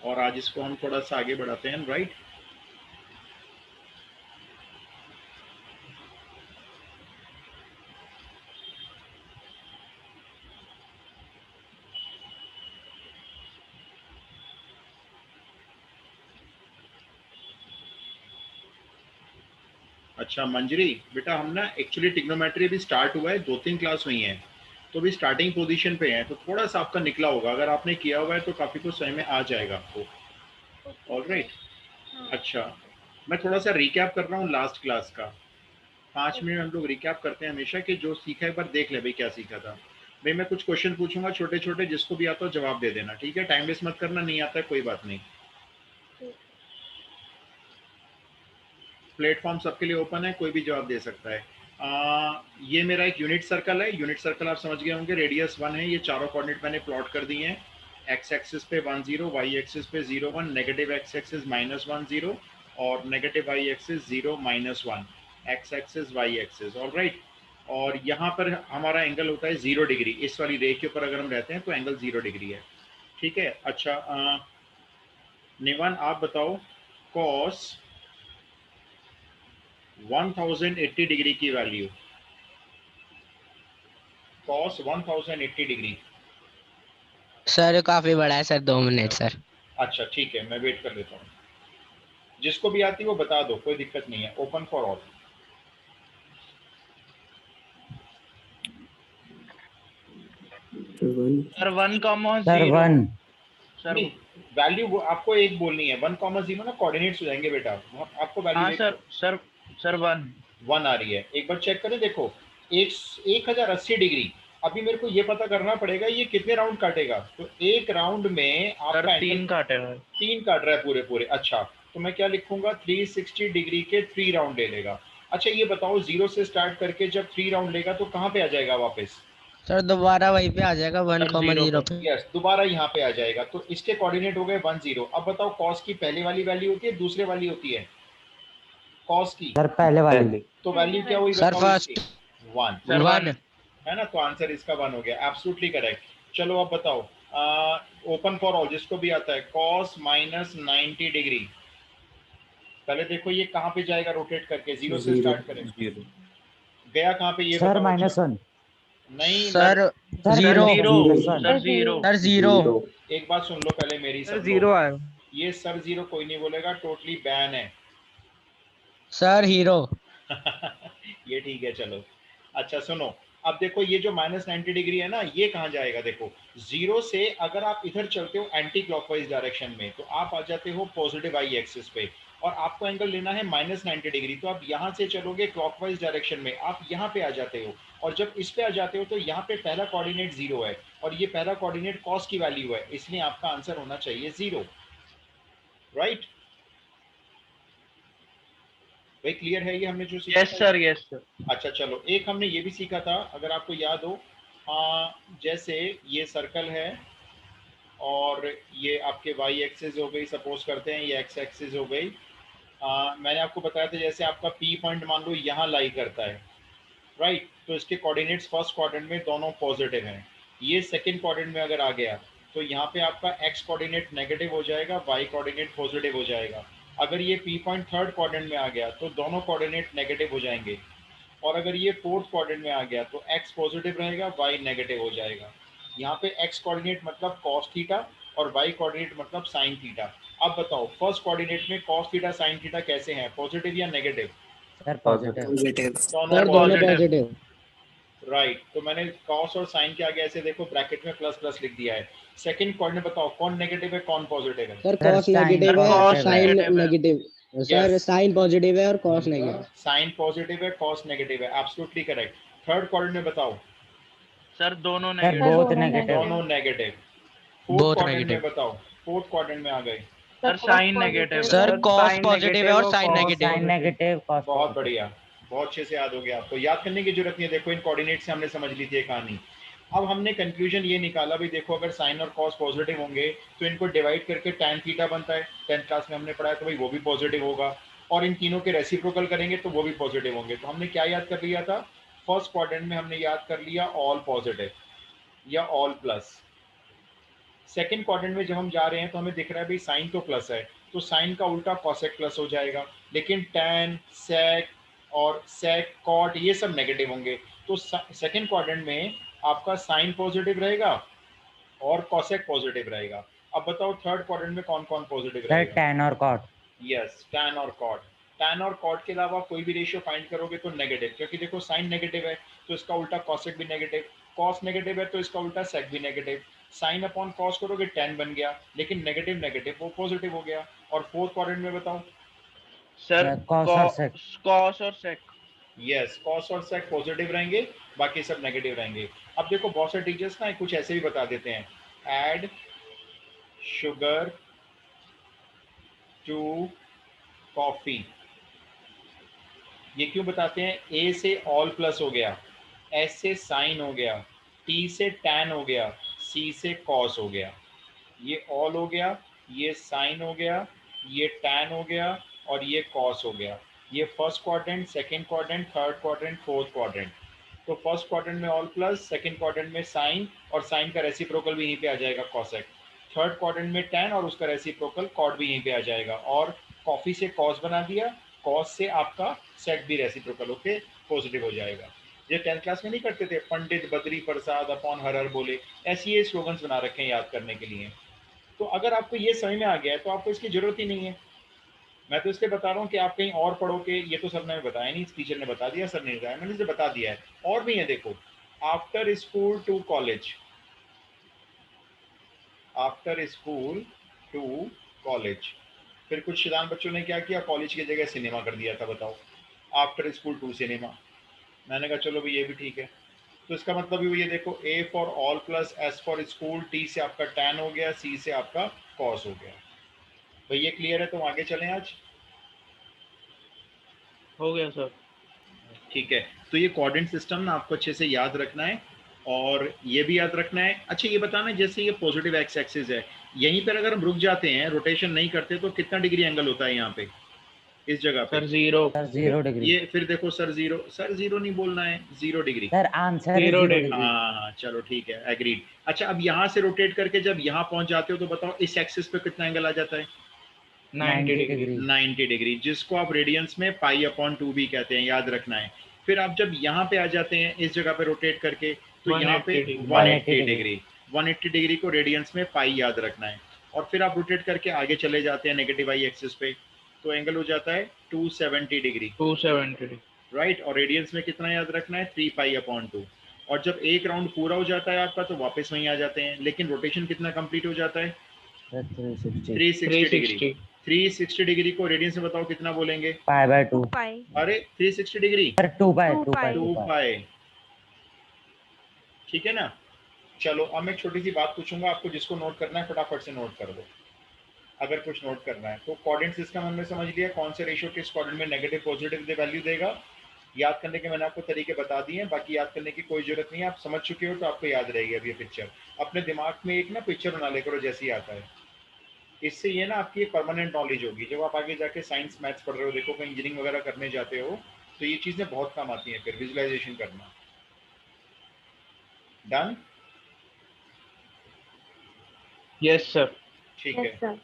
और आज इसको हम थोड़ा सा आगे बढ़ाते हैं, राइट। अच्छा मंजरी बेटा, हम ना एक्चुअली ट्रिग्नोमेट्री भी स्टार्ट हुआ है, 2-3 क्लास हुई हैं, तो भी स्टार्टिंग पोजीशन पे है, तो थोड़ा सा आपका निकला होगा, अगर आपने किया हुआ है तो काफ़ी कुछ समझ में आ जाएगा आपको। Okay all sir. राइट। हाँ। अच्छा, मैं थोड़ा सा रिकैप कर रहा हूँ लास्ट क्लास का। 5 मिनट ओके। हम लोग रिकैप करते हैं हमेशा, कि जो सीखा एक बार देख ले भाई क्या सीखा था। भाई मैं कुछ क्वेश्चन पूछूंगा छोटे छोटे, जिसको भी आता हो जवाब दे देना, ठीक है। टाइम वेस्ट मत करना, नहीं आता है कोई बात नहीं। ठीक है। प्लेटफॉर्म सबके लिए ओपन है, कोई भी जवाब दे सकता है। ये मेरा एक यूनिट सर्कल है। यूनिट सर्कल आप समझ गए होंगे, रेडियस 1 है। ये चारों कोऑर्डिनेट मैंने प्लॉट कर दिए हैं। एक्स एक्सिस पे 1 0, वाई एक्सिस पे 0 1, नेगेटिव एक्स एक्सिस -1 0, और negative Y axis 0 -1, X axis Y axis. All right. और यहाँ पर हमारा एंगल होता है 0 डिग्री। इस वाली रे के ऊपर अगर हम रहते हैं तो एंगल 0 डिग्री है, ठीक है। अच्छा निवान आप बताओ, कॉस 1080 डिग्री की वैल्यू, कॉस 1080 डिग्री। सर काफी बड़ा है सर, 2 मिनट सर। अच्छा ठीक है, मैं वेट कर लेता हूँ। जिसको भी आती है वो बता दो, कोई दिक्कत नहीं है, open for all. Sir 1, sir 0 1। Sir. नहीं, वैल्यू आपको एक बोलनी है। 1,0 ना कोऑर्डिनेट्स हो जाएंगे बेटा, आपको वैल्यू हाँ एक सर 1। 1 आ रही है। एक बार चेक करें, देखो एक 1080 डिग्री। अभी मेरे को ये पता करना पड़ेगा ये कितने राउंड काटेगा। तो एक राउंड में सर आपका एंगल 3 काटेगा। 3 काट रहा है पूरे पूरे। अच्छा, तो मैं क्या लिखूंगा, 360 डिग्री के 3 राउंड ले लेगा। अच्छा ये बताओ, 0 से स्टार्ट करके जब 3 राउंड लेगा तो कहाँ पे आ जाएगा वापस। सर दोबारा वहीं पे आ जाएगा, वन सर कॉमा 0 जीरो पर। पे। यस, दोबारा यहाँ पे आ जाएगा। तो इसके कोऑर्डिनेट हो गए 1 0। अब बताओ कॉस की पहले वाली वैल्यू होती है, दूसरे वाली होती है कॉस की। सर पहले वाली। तो पहले वैल्यू क्या वाली। हुई सर बताओ इसकी, फर्स्ट 1, सर 1। 1। है ना। तो आंसर इसका 1 हो गया, एब्सोल्युटली करेक्ट। चलो अब बताओ, ओपन फॉर ऑल, जिसको भी आता है, कॉस -90 डिग्री। पहले देखो ये कहाँ पे जाएगा रोटेट करके, 0 से 0 स्टार्ट करें। 0 गया कहाँ पे ये सर बताओ। अच्छा -1। नहीं sir. Sir sir sir zero. Zero. -1। Sir sir 0। 0। Sir zero. एक बात सुन लो पहले मेरी, सर सब 0 लोग, आएगा। ये सर 0 कोई नहीं बोलेगा, टोटली बैन है। Sir hero. ये ठीक है चलो। अच्छा सुनो, अब देखो ये जो -90 डिग्री है ना, ये कहाँ जाएगा देखो। 0 से अगर आप इधर चलते हो एंटी क्लॉकवाइज डायरेक्शन में, तो आप आ जाते हो पॉजिटिव आई एक्सिस पे, और आपको एंगल लेना है -90 डिग्री। तो आप यहाँ से चलोगे क्लॉकवाइज डायरेक्शन में, आप यहाँ पे आ जाते हो, और जब इस पे आ जाते हो तो यहाँ पे पहला कोऑर्डिनेट 0 है, और ये पहला कोऑर्डिनेट कॉस की वैल्यू है, इसलिए आपका आंसर होना चाहिए 0, राइट। भाई क्लियर है ये हमने जो सीखा यस था सर, इसमें। Yes sir. अच्छा चलो, एक हमने ये भी सीखा था, अगर आपको याद हो, जैसे ये सर्कल है, और ये आपके वाई एक्सिस हो गई, सपोज करते हैं ये एक्स एक्सिस हो गई। मैंने आपको बताया था जैसे आपका पी पॉइंट मान लो यहाँ लाई करता है, राइट। तो इसके कोऑर्डिनेट्स फर्स्ट क्वाड्रेंट में दोनों पॉजिटिव हैं। ये सेकंड क्वाड्रेंट में अगर आ गया तो यहाँ पे आपका एक्स कोऑर्डिनेट नेगेटिव हो जाएगा, वाई कोऑर्डिनेट पॉजिटिव हो जाएगा। अगर ये पी पॉइंट थर्ड क्वाड्रेंट में आ गया तो दोनों कोऑर्डिनेट नेगेटिव हो जाएंगे। और अगर ये फोर्थ क्वाड्रेंट में आ गया तो x पॉजिटिव रहेगा, y नेगेटिव हो जाएगा। यहाँ पे x कोऑर्डिनेट मतलब cos थीटा, और y कोऑर्डिनेट मतलब sin थीटा। अब बताओ फर्स्ट कोऑर्डिनेट में cos थीटा sin थीटा कैसे हैं, पॉजिटिव या नेगेटिव। Sir positive. दोनों सर दोनों पॉजिटिव, पॉजिटिव। पॉजिटिव। राइट। तो मैंने cos और sin के आगे ऐसे देखो ब्रैकेट में प्लस प्लस लिख दिया है। सेकंड कोऑर्डिनेट बताओ कौन नेगेटिव है कौन पॉजिटिव है। Sir sir cos sine sir negative है और कॉस पॉजिटिव है। साइन नेगेटिव है। Negative. Sir yes, sine positive है और कॉस नेगेटिव। साइन पॉजिटिव है, cos नेगेटिव है, एब्सोल्युटली करेक्ट। थर्ड कोऑर्डिनेट बताओ। सर दोनों सर सर नेगेटिव। बोथ दोनों नेगेटिव। नेगेटिव। दोनों नेगेटिव। फोर्थ बोथ क्वाड्रेंट में नेगेटिव। बताओ, फोर्थ क्वाड्रेंट में आ गए। Sir sir cos sine negative positive है। सर है। सर कॉस साइन पॉजिटिव है नेगेटिव और और sine cos negative. Sine positive. Negative cos बहुत पॉजिटिव। बढ़िया, बहुत अच्छे से याद हो गया आपको। याद करने की जरूरत नहीं है, देखो इन कोऑर्डिनेट से हमने समझ ली थी ये कहानी। अब हमने कंक्लूजन ये निकाला भी, देखो अगर साइन और कॉस पॉजिटिव होंगे तो इनको डिवाइड करके tan थीटा बनता है, 10th क्लास में हमने पढ़ा, तो भाई वो भी पॉजिटिव होगा। और इन तीनों के रेसिप्रोकल करेंगे तो वो भी पॉजिटिव होंगे। तो हमने क्या याद कर लिया था, फर्स्ट क्वाड्रेंट में हमने याद कर लिया ऑल पॉजिटिव या ऑल प्लस। सेकंड क्वाड्रेंट में जब हम जा रहे हैं तो हमें दिख रहा है भाई साइन तो प्लस है, तो साइन का उल्टा कॉसेक प्लस हो जाएगा, लेकिन टैन, सेक और सेक, कॉट ये सब नेगेटिव होंगे। तो सेकंड क्वाड्रेंट में आपका साइन पॉजिटिव रहेगा और कॉसेक पॉजिटिव रहेगा। अब बताओ थर्ड क्वाड्रेंट में कौन कौन पॉजिटिव सर रहेगा? tan और cot। यस, टैन और कॉट। टैन और कॉट के अलावा कोई भी रेशियो फाइंड करोगे तो नेगेटिव, क्योंकि देखो साइन नेगेटिव है तो इसका उल्टा कॉसेक भी नेगेटिव, कॉस नेगेटिव है तो इसका उल्टा सेक भी नेगेटिव। साइन अपॉन कॉस करोगे टैन बन गया, लेकिन नेगेटिव नेगेटिव वो पॉजिटिव हो गया। और फोर्थ क्वाड्रेंट में बताओ? सर cos और sec। कॉस और सेक। यस, कॉस और सेक पॉजिटिव रहेंगे, बाकी सब नेगेटिव रहेंगे। अब देखो बहुत सारे टीचर्स ना कुछ ऐसे भी बता देते हैं, ऐड शुगर टू कॉफी। ये क्यों बताते हैं? ए से ऑल प्लस हो गया, एस से साइन हो गया, टी से टैन हो गया, सी से कॉस हो गया। ये ऑल हो गया, ये साइन हो गया, ये टैन हो गया और ये कॉस हो गया। ये first quadrant, second quadrant, third quadrant, fourth quadrant. तो फर्स्ट क्वाड्रेंट में ऑल प्लस, सेकंड क्वाड्रेंट में साइन और साइन का रेसिप्रोकल भी यहीं पे आ जाएगा कॉसेक, थर्ड क्वाड्रेंट में टैन और उसका रेसिप्रोकल कॉट भी यहीं पे आ जाएगा। और कॉफी से कॉस बना दिया, कॉस से आपका सेक भी रेसिप्रोकल होके पॉजिटिव हो जाएगा। ये 10th क्लास में नहीं करते थे, पंडित बद्री प्रसाद अपॉन हर हर बोले, ऐसी ये स्लोगन्स बना रखे हैं याद करने के लिए। तो अगर आपको ये समझ में आ गया है तो आपको इसकी जरूरत ही नहीं है। मैं तो इसलिए बता रहा हूँ कि आप कहीं और पढ़ो के, ये तो सर ने बताया नहीं, टीचर ने बता दिया, सर ने बताया, मैंने इसे बता दिया है। और भी है देखो, after school to college, after school to college. फिर कुछ शैतान बच्चों ने क्या किया, कॉलेज की जगह सिनेमा कर दिया था, बताओ, आफ्टर स्कूल टू सिनेमा। मैंने कहा चलो भाई ये भी ठीक है। तो इसका मतलब भी ये देखो, A for all plus S for school, T से आपका टैन हो गया, सी से आपका कॉस हो गया। भाई ये क्लियर है? तो आगे चलें आज। हो गया सर। ठीक है, तो ये कोऑर्डिनेट सिस्टम ना आपको अच्छे से याद रखना है और ये भी याद रखना है। अच्छा ये बताना, जैसे ये पॉजिटिव एक्स एक्सिस है, यहीं पर अगर हम रुक जाते हैं, रोटेशन नहीं करते, तो कितना डिग्री एंगल होता है यहाँ पे इस जगह पे? सर 0। Sir 0 degree. ये फिर देखो सर जीरो, सर जीरो नहीं बोलना है, 0 degree. Sir answer 0 0 degree. Degree. हाँ चलो ठीक है, एग्रीड। अच्छा अब यहाँ से रोटेट करके जब यहाँ पहुंच जाते हो तो बताओ इस एक्सिस पे कितना एंगल आ जाता है? 90 डिग्री। 90 डिग्री, जिसको आप रेडियंस में पाई अपॉन 2 भी कहते हैं, याद रखना है। फिर आप जब यहाँ पे आ जाते हैं इस जगह पे रोटेट करके, तो यहाँ पे 180 डिग्री, 180 डिग्री को रेडियंस में पाई याद रखना है। और फिर आप रोटेट करके आगे चले जाते हैं नेगेटिव वाई एक्सिस पे, तो एंगल हो जाता है 270 डिग्री, 270 डिग्री। राइट। और रेडियंस में कितना याद रखना है? 3 पाई अपॉन 2। और जब एक राउंड पूरा हो जाता है आपका तो वापस वहीं आ जाते हैं, लेकिन रोटेशन कितना कंप्लीट हो जाता है? Sir 360 360 degree. 360। 360 डिग्री को रेडियंस में बताओ कितना बोलेंगे? Pi by 2। पाई। अरे 360 डिग्री सर 2 पाई 2 2 पाई 2 2 पाई। पाई, ठीक है ना। चलो अब मैं एक छोटी सी बात पूछूंगा आपको, जिसको नोट करना है फटाफट से नोट कर दो, अगर कुछ नोट करना है तो। कोऑर्डिनेट सिस्टम हमने समझ लिया, कौन से रेशियो किस कोऑर्डिनेट में नेगेटिव पॉजिटिव वैल्यू देगा। याद करने के मैंने आपको तरीके बता दिए हैं, बाकी याद करने की कोई जरूरत नहीं है, आप समझ चुके हो तो आपको याद रहेगी अब ये पिक्चर। अपने दिमाग में एक ना पिक्चर बना ले करो जैसे ही आता है, इससे ये ना आपकी एक परमानेंट नॉलेज होगी। जब आप आगे जाके साइंस मैथ्स पढ़ रहे हो, देखो कहीं इंजीनियरिंग वगैरह करने जाते हो, तो ये चीज़ें बहुत काम आती हैं फिर विजुअलाइजेशन करना। डन? Yes sir. ठीक यस है, सर।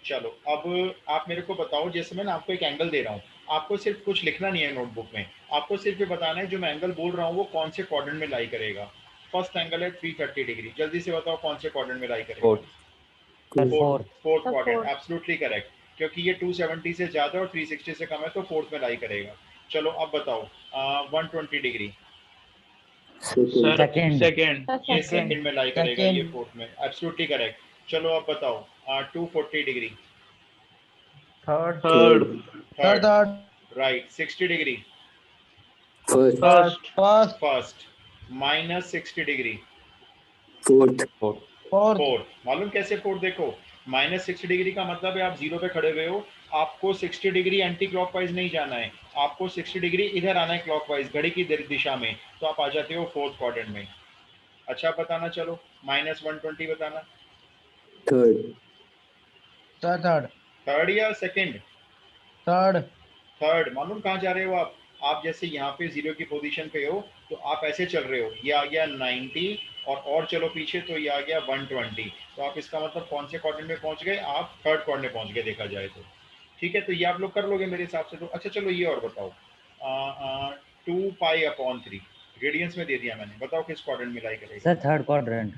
चलो अब आप मेरे को बताओ, जैसे मैं ना आपको एक एंगल दे रहा हूँ, आपको सिर्फ कुछ लिखना नहीं है नोटबुक में, आपको सिर्फ ये बताना है जो मैं एंगल बोल रहा हूँ वो कौन से क्वाड्रेंट में लाई करेगा। फर्स्ट एंगल है 330 डिग्री, जल्दी से बताओ कौन से क्वाड्रेंट में लाई करेगा? Fourth. Fourth The quadrant, fourth. Absolutely correct, क्योंकि ये 270 से ज़्यादा और 360 से कम है तो फोर्थ में लाई करेगा। चलो अब बताओ 120 डिग्री, सर सेकंड। सेकंड। ये Second. सेकंड में लाई करेगा, ये Second. फोर्थ में, एब्सोल्युटली करेक्ट। चलो अब बताओ 240 degree, third. Third. Third, Third. Right. 60 degree, first. First. First. Minus 60 degree, Fourth. Fourth. मालूम कैसे फोर्थ? देखो माइनस 60 डिग्री का मतलब है आप जीरो पे खड़े हुए हो, आपको 60 डिग्री एंटी क्लॉकवाइज नहीं जाना है, आपको 60 डिग्री इधर आना है क्लॉकवाइज घड़ी की दिशा में, तो आप आ जाते हो फोर्थ क्वाड्रेंट में। अच्छा बताना, चलो -120 बताना, Third. थर्ड या सेकंड? Third. थर्ड। मालूम कहाँ जा रहे हो आप जैसे यहाँ पे जीरो की पोजीशन पे हो तो आप ऐसे चल रहे हो, ये आ गया 90, और चलो पीछे तो ये आ गया 120। तो आप इसका मतलब कौन से क्वाड्रेंट में पहुंच गए? आप थर्ड क्वाड्रेंट में पहुंच गए देखा जाए तो। ठीक है, तो ये आप लोग कर लोगे मेरे हिसाब से तो। अच्छा चलो ये और बताओ, 2 पाई/3 रेडियंस में दे दिया मैंने, बताओ किस क्वाड्रेंट में लाई करेगा? Sir third quadrant.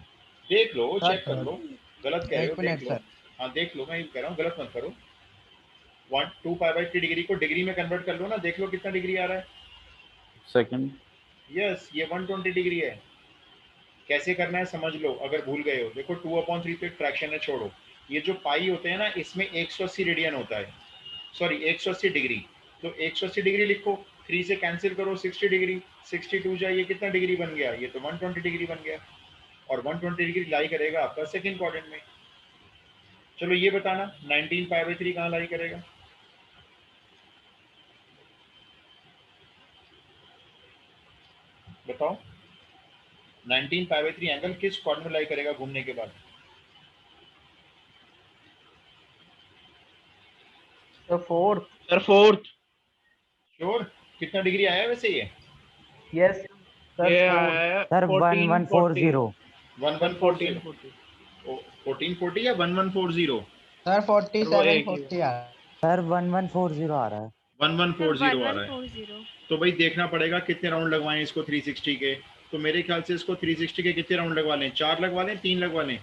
देख लो, सर चेक कर लो, गलत कह रहे हो एक देख मिनट लो। सर। हाँ देख लो, मैं ये कह रहा हूँ गलत मत करो। 2 पाई/3 डिग्री को डिग्री में कन्वर्ट कर लो ना, देख लो कितना डिग्री आ रहा है। सेकंड। यस, ये 120 डिग्री है। कैसे करना है समझ लो, अगर भूल गए हो। देखो 2/3 तो एक फ्रैक्शन है, छोड़ो। ये जो पाई होते हैं ना, इसमें 180 रेडियन होता है, सॉरी 180 डिग्री। तो 180 डिग्री लिखो, 3 से कैंसिल करो 60 डिग्री, 62 जाइए कितना डिग्री बन गया? ये तो 120 डिग्री बन गया। और 120 डिग्री लाई करेगा आपका सेकंड क्वाड्रेंट में। चलो ये बताना 19 पाई/3 कहाँ लाई करेगा? बताओ 19 पाई/3 एंगल किस क्वाड्रेंट में लाई करेगा घूमने के बाद? Sir fourth. Sir fourth. Sure? कितना डिग्री आया वैसे ये? Yes sir sir fourth. 1140। 1140? 1440 या 1140? सर सर वो एक ही 4740 है। आ सर 1140 आ रहा है। 1140 आ वन रहा है। फोर जीरो तो भाई देखना पड़ेगा कितने राउंड लगवाएं इसको 360 के। तो मेरे ख्याल से इसको 360 के कितने राउंड लगवा लें? 4 लगवा लें, 3 लगवा लें?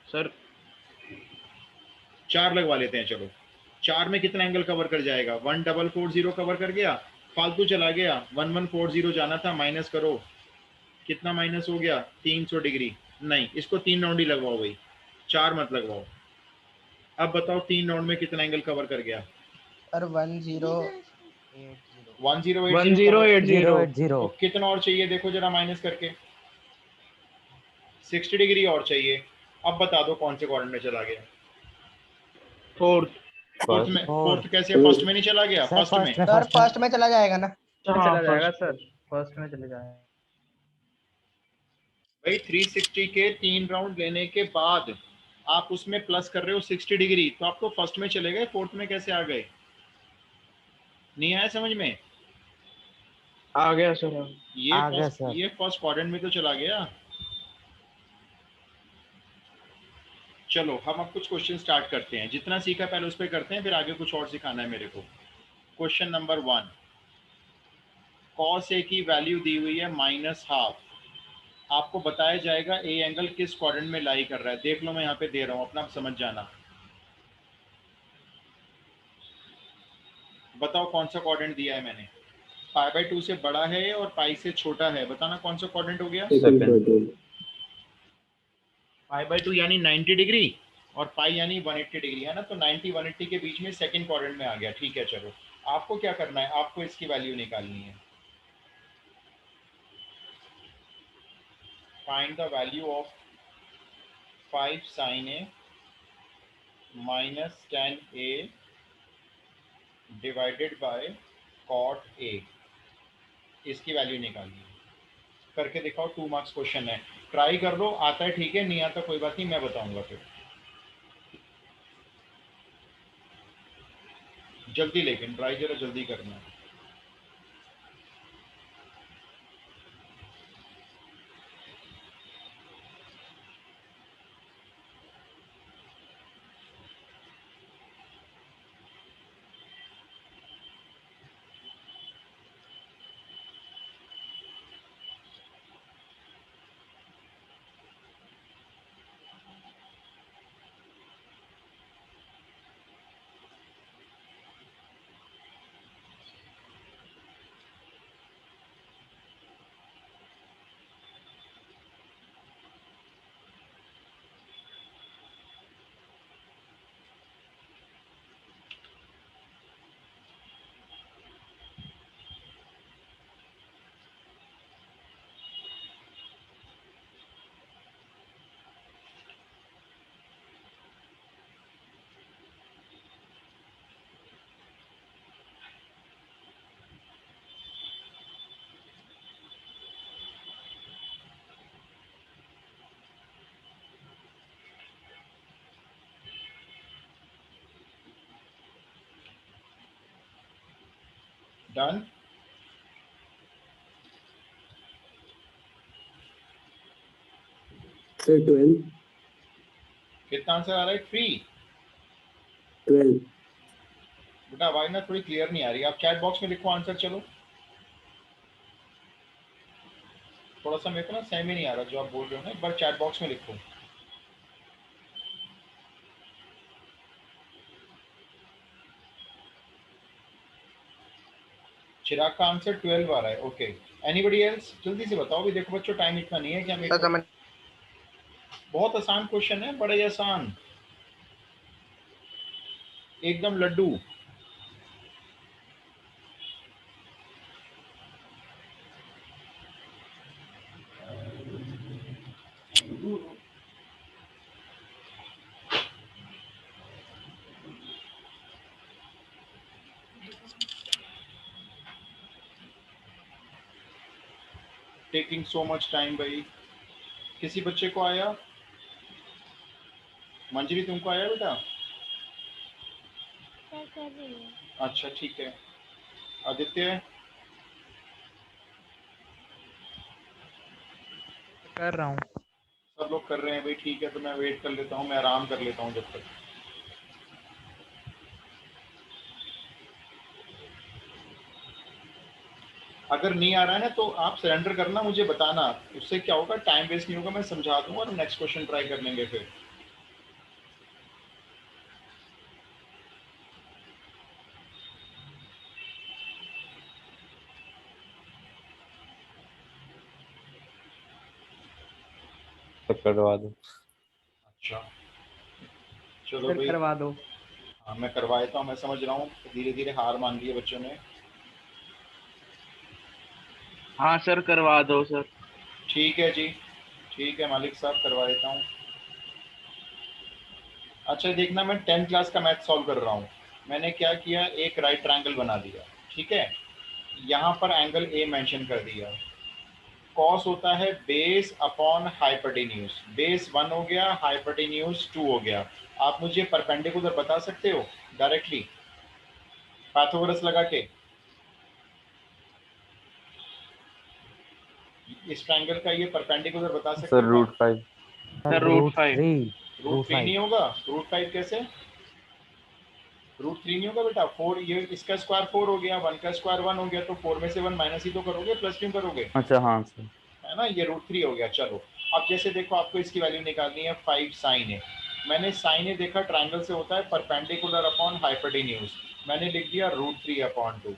सर 4 लगवा लेते हैं चलो। 4 में कितना एंगल कवर कर जाएगा? 1440 कवर कर गया, फालतू चला गया। 1140 जाना था, माइनस करो, कितना माइनस हो गया? 300 डिग्री। नहीं, इसको 3 राउंड ही लगवाओ भाई, 4 मत लगवाओ। अब बताओ 3 राउंड में कितना एंगल कवर कर गया? सर 1080। 1080 कवर। 1080। 080। और कितना और चाहिए देखो जरा माइनस करके? 60 डिग्री और चाहिए। अब बता दो कौन से क्वाड्रेंट में चला गया? फोर्थ। फोर्थ में? फोर्थ। फोर्थ कैसे? फर्स्ट में नहीं चला गया? सर फर्स्ट में? फर्स्ट में सर फर्स्ट में। फर्स्ट में चला जाएगा ना? चला जाएगा सर, फर्स्ट में चले जाएगा। भाई 360 के 3 राउंड लेने के बाद आप उसमें प्लस कर रहे हो 60 डिग्री, तो आप तो फर्स्ट में चले गए, फोर्थ में कैसे आ गए? नहीं आया समझ में? आ गया सर। आ गया सर। ये फर्स्ट क्वाड्रेंट में तो चला गया। चलो हम अब कुछ क्वेश्चन स्टार्ट करते हैं, जितना सीखा पहले उस पर करते हैं, फिर आगे कुछ और सिखाना है मेरे को। क्वेश्चन नंबर 1, cos A की वैल्यू दी हुई है -12। आपको बताया जाएगा ए एंगल किस क्वाड्रेंट में लाई कर रहा है। देख लो मैं यहाँ पे दे रहा हूँ, अपना समझ जाना। बताओ कौन सा क्वाड्रेंट दिया है मैंने? पाई/2 से बड़ा है और पाई से छोटा है, बताना कौन सा क्वाड्रेंट हो गया? सेकंड। पाई/2 यानी 90 डिग्री और पाई यानी 180 डिग्री है ना, तो 90 180 के बीच में सेकंड क्वाड्रेंट में आ गया। ठीक है चलो, आपको क्या करना है? आपको इसकी वैल्यू निकालनी है। Find the value of 5 sin A minus tan A divided by cot A। इसकी वैल्यू निकालनी है, करके दिखाओ। 2 मार्क्स क्वेश्चन है, ट्राई कर लो। आता है ठीक है, नहीं आता कोई बात नहीं, मैं बताऊंगा फिर। जल्दी, लेकिन ट्राई जरा जल्दी करना है। डन। सर 12 कितना आंसर आ रहा है? 3। 12 बेटा आवाज ना थोड़ी क्लियर नहीं आ रही, आप चैट बॉक्स में लिखो आंसर। चलो थोड़ा सा मेरे को ना सहमी नहीं आ रहा जो आप बोल रहे हो ना, एक बार चैट बॉक्स में लिखो। चिराग का आंसर 12 आ रहा है। Okay, anybody else? जल्दी से बताओ भी, देखो बच्चों टाइम इतना नहीं है कि हमें। बहुत आसान क्वेश्चन है, बड़ा ही आसान, एकदम लड्डू। टेकिंग सो मच टाइम भाई। किसी बच्चे को आया? मंजरी तुमको आया बेटा? सर कर रही हूँ। अच्छा ठीक है। आदित्य? कर रहा हूँ। सब लोग कर रहे हैं भाई, ठीक है, तो मैं वेट कर लेता हूँ, मैं आराम कर लेता हूँ जब तक। अगर नहीं आ रहा है ना तो आप सरेंडर करना, मुझे बताना, उससे क्या होगा, टाइम वेस्ट नहीं होगा, मैं समझा दूंगा और नेक्स्ट क्वेश्चन ट्राई कर लेंगे फिर। तो करवा दो। अच्छा चलो सर भाई। करवा दो। हाँ मैं करवा देता हूँ, मैं समझ रहा हूँ धीरे धीरे हार मान ली है बच्चों ने। हाँ सर करवा दो सर। ठीक है जी, ठीक है मालिक साहब, करवा देता हूँ। अच्छा देखना, मैं 10th क्लास का मैथ सॉल्व कर रहा हूँ। मैंने क्या किया, एक राइट ट्रायंगल बना दिया, ठीक है। यहाँ पर एंगल ए मेंशन कर दिया। कॉस होता है बेस अपॉन हाइपोटेन्यूज। बेस 1 हो गया, हाइपोटेन्यूज 2 हो गया। आप मुझे परपेंडिकुलर बता सकते हो डायरेक्टली पाइथागोरस लगा के? इस ट्रायंगल का ये परपेंडिकुलर बता सकते सर हो? √5। Sir root √5। थ्री। रूट 3 नहीं होगा? √5 कैसे? √3 नहीं होगा बेटा। 4, ये इसका स्क्वायर 4 हो गया, 1 का स्क्वायर 1 हो गया, तो 4 में से 1 माइनस ही तो करोगे, प्लस क्यों करोगे? अच्छा हाँ सर। है ना, ये √3 हो गया। चलो अब जैसे देखो, आपको इसकी वैल्यू निकालनी है 5 साइन ए। मैंने साइन ए देखा ट्राइंगल से होता है परपेंडिकुलर अपॉन हाइपोटेन्यूज, मैंने लिख दिया √3/2।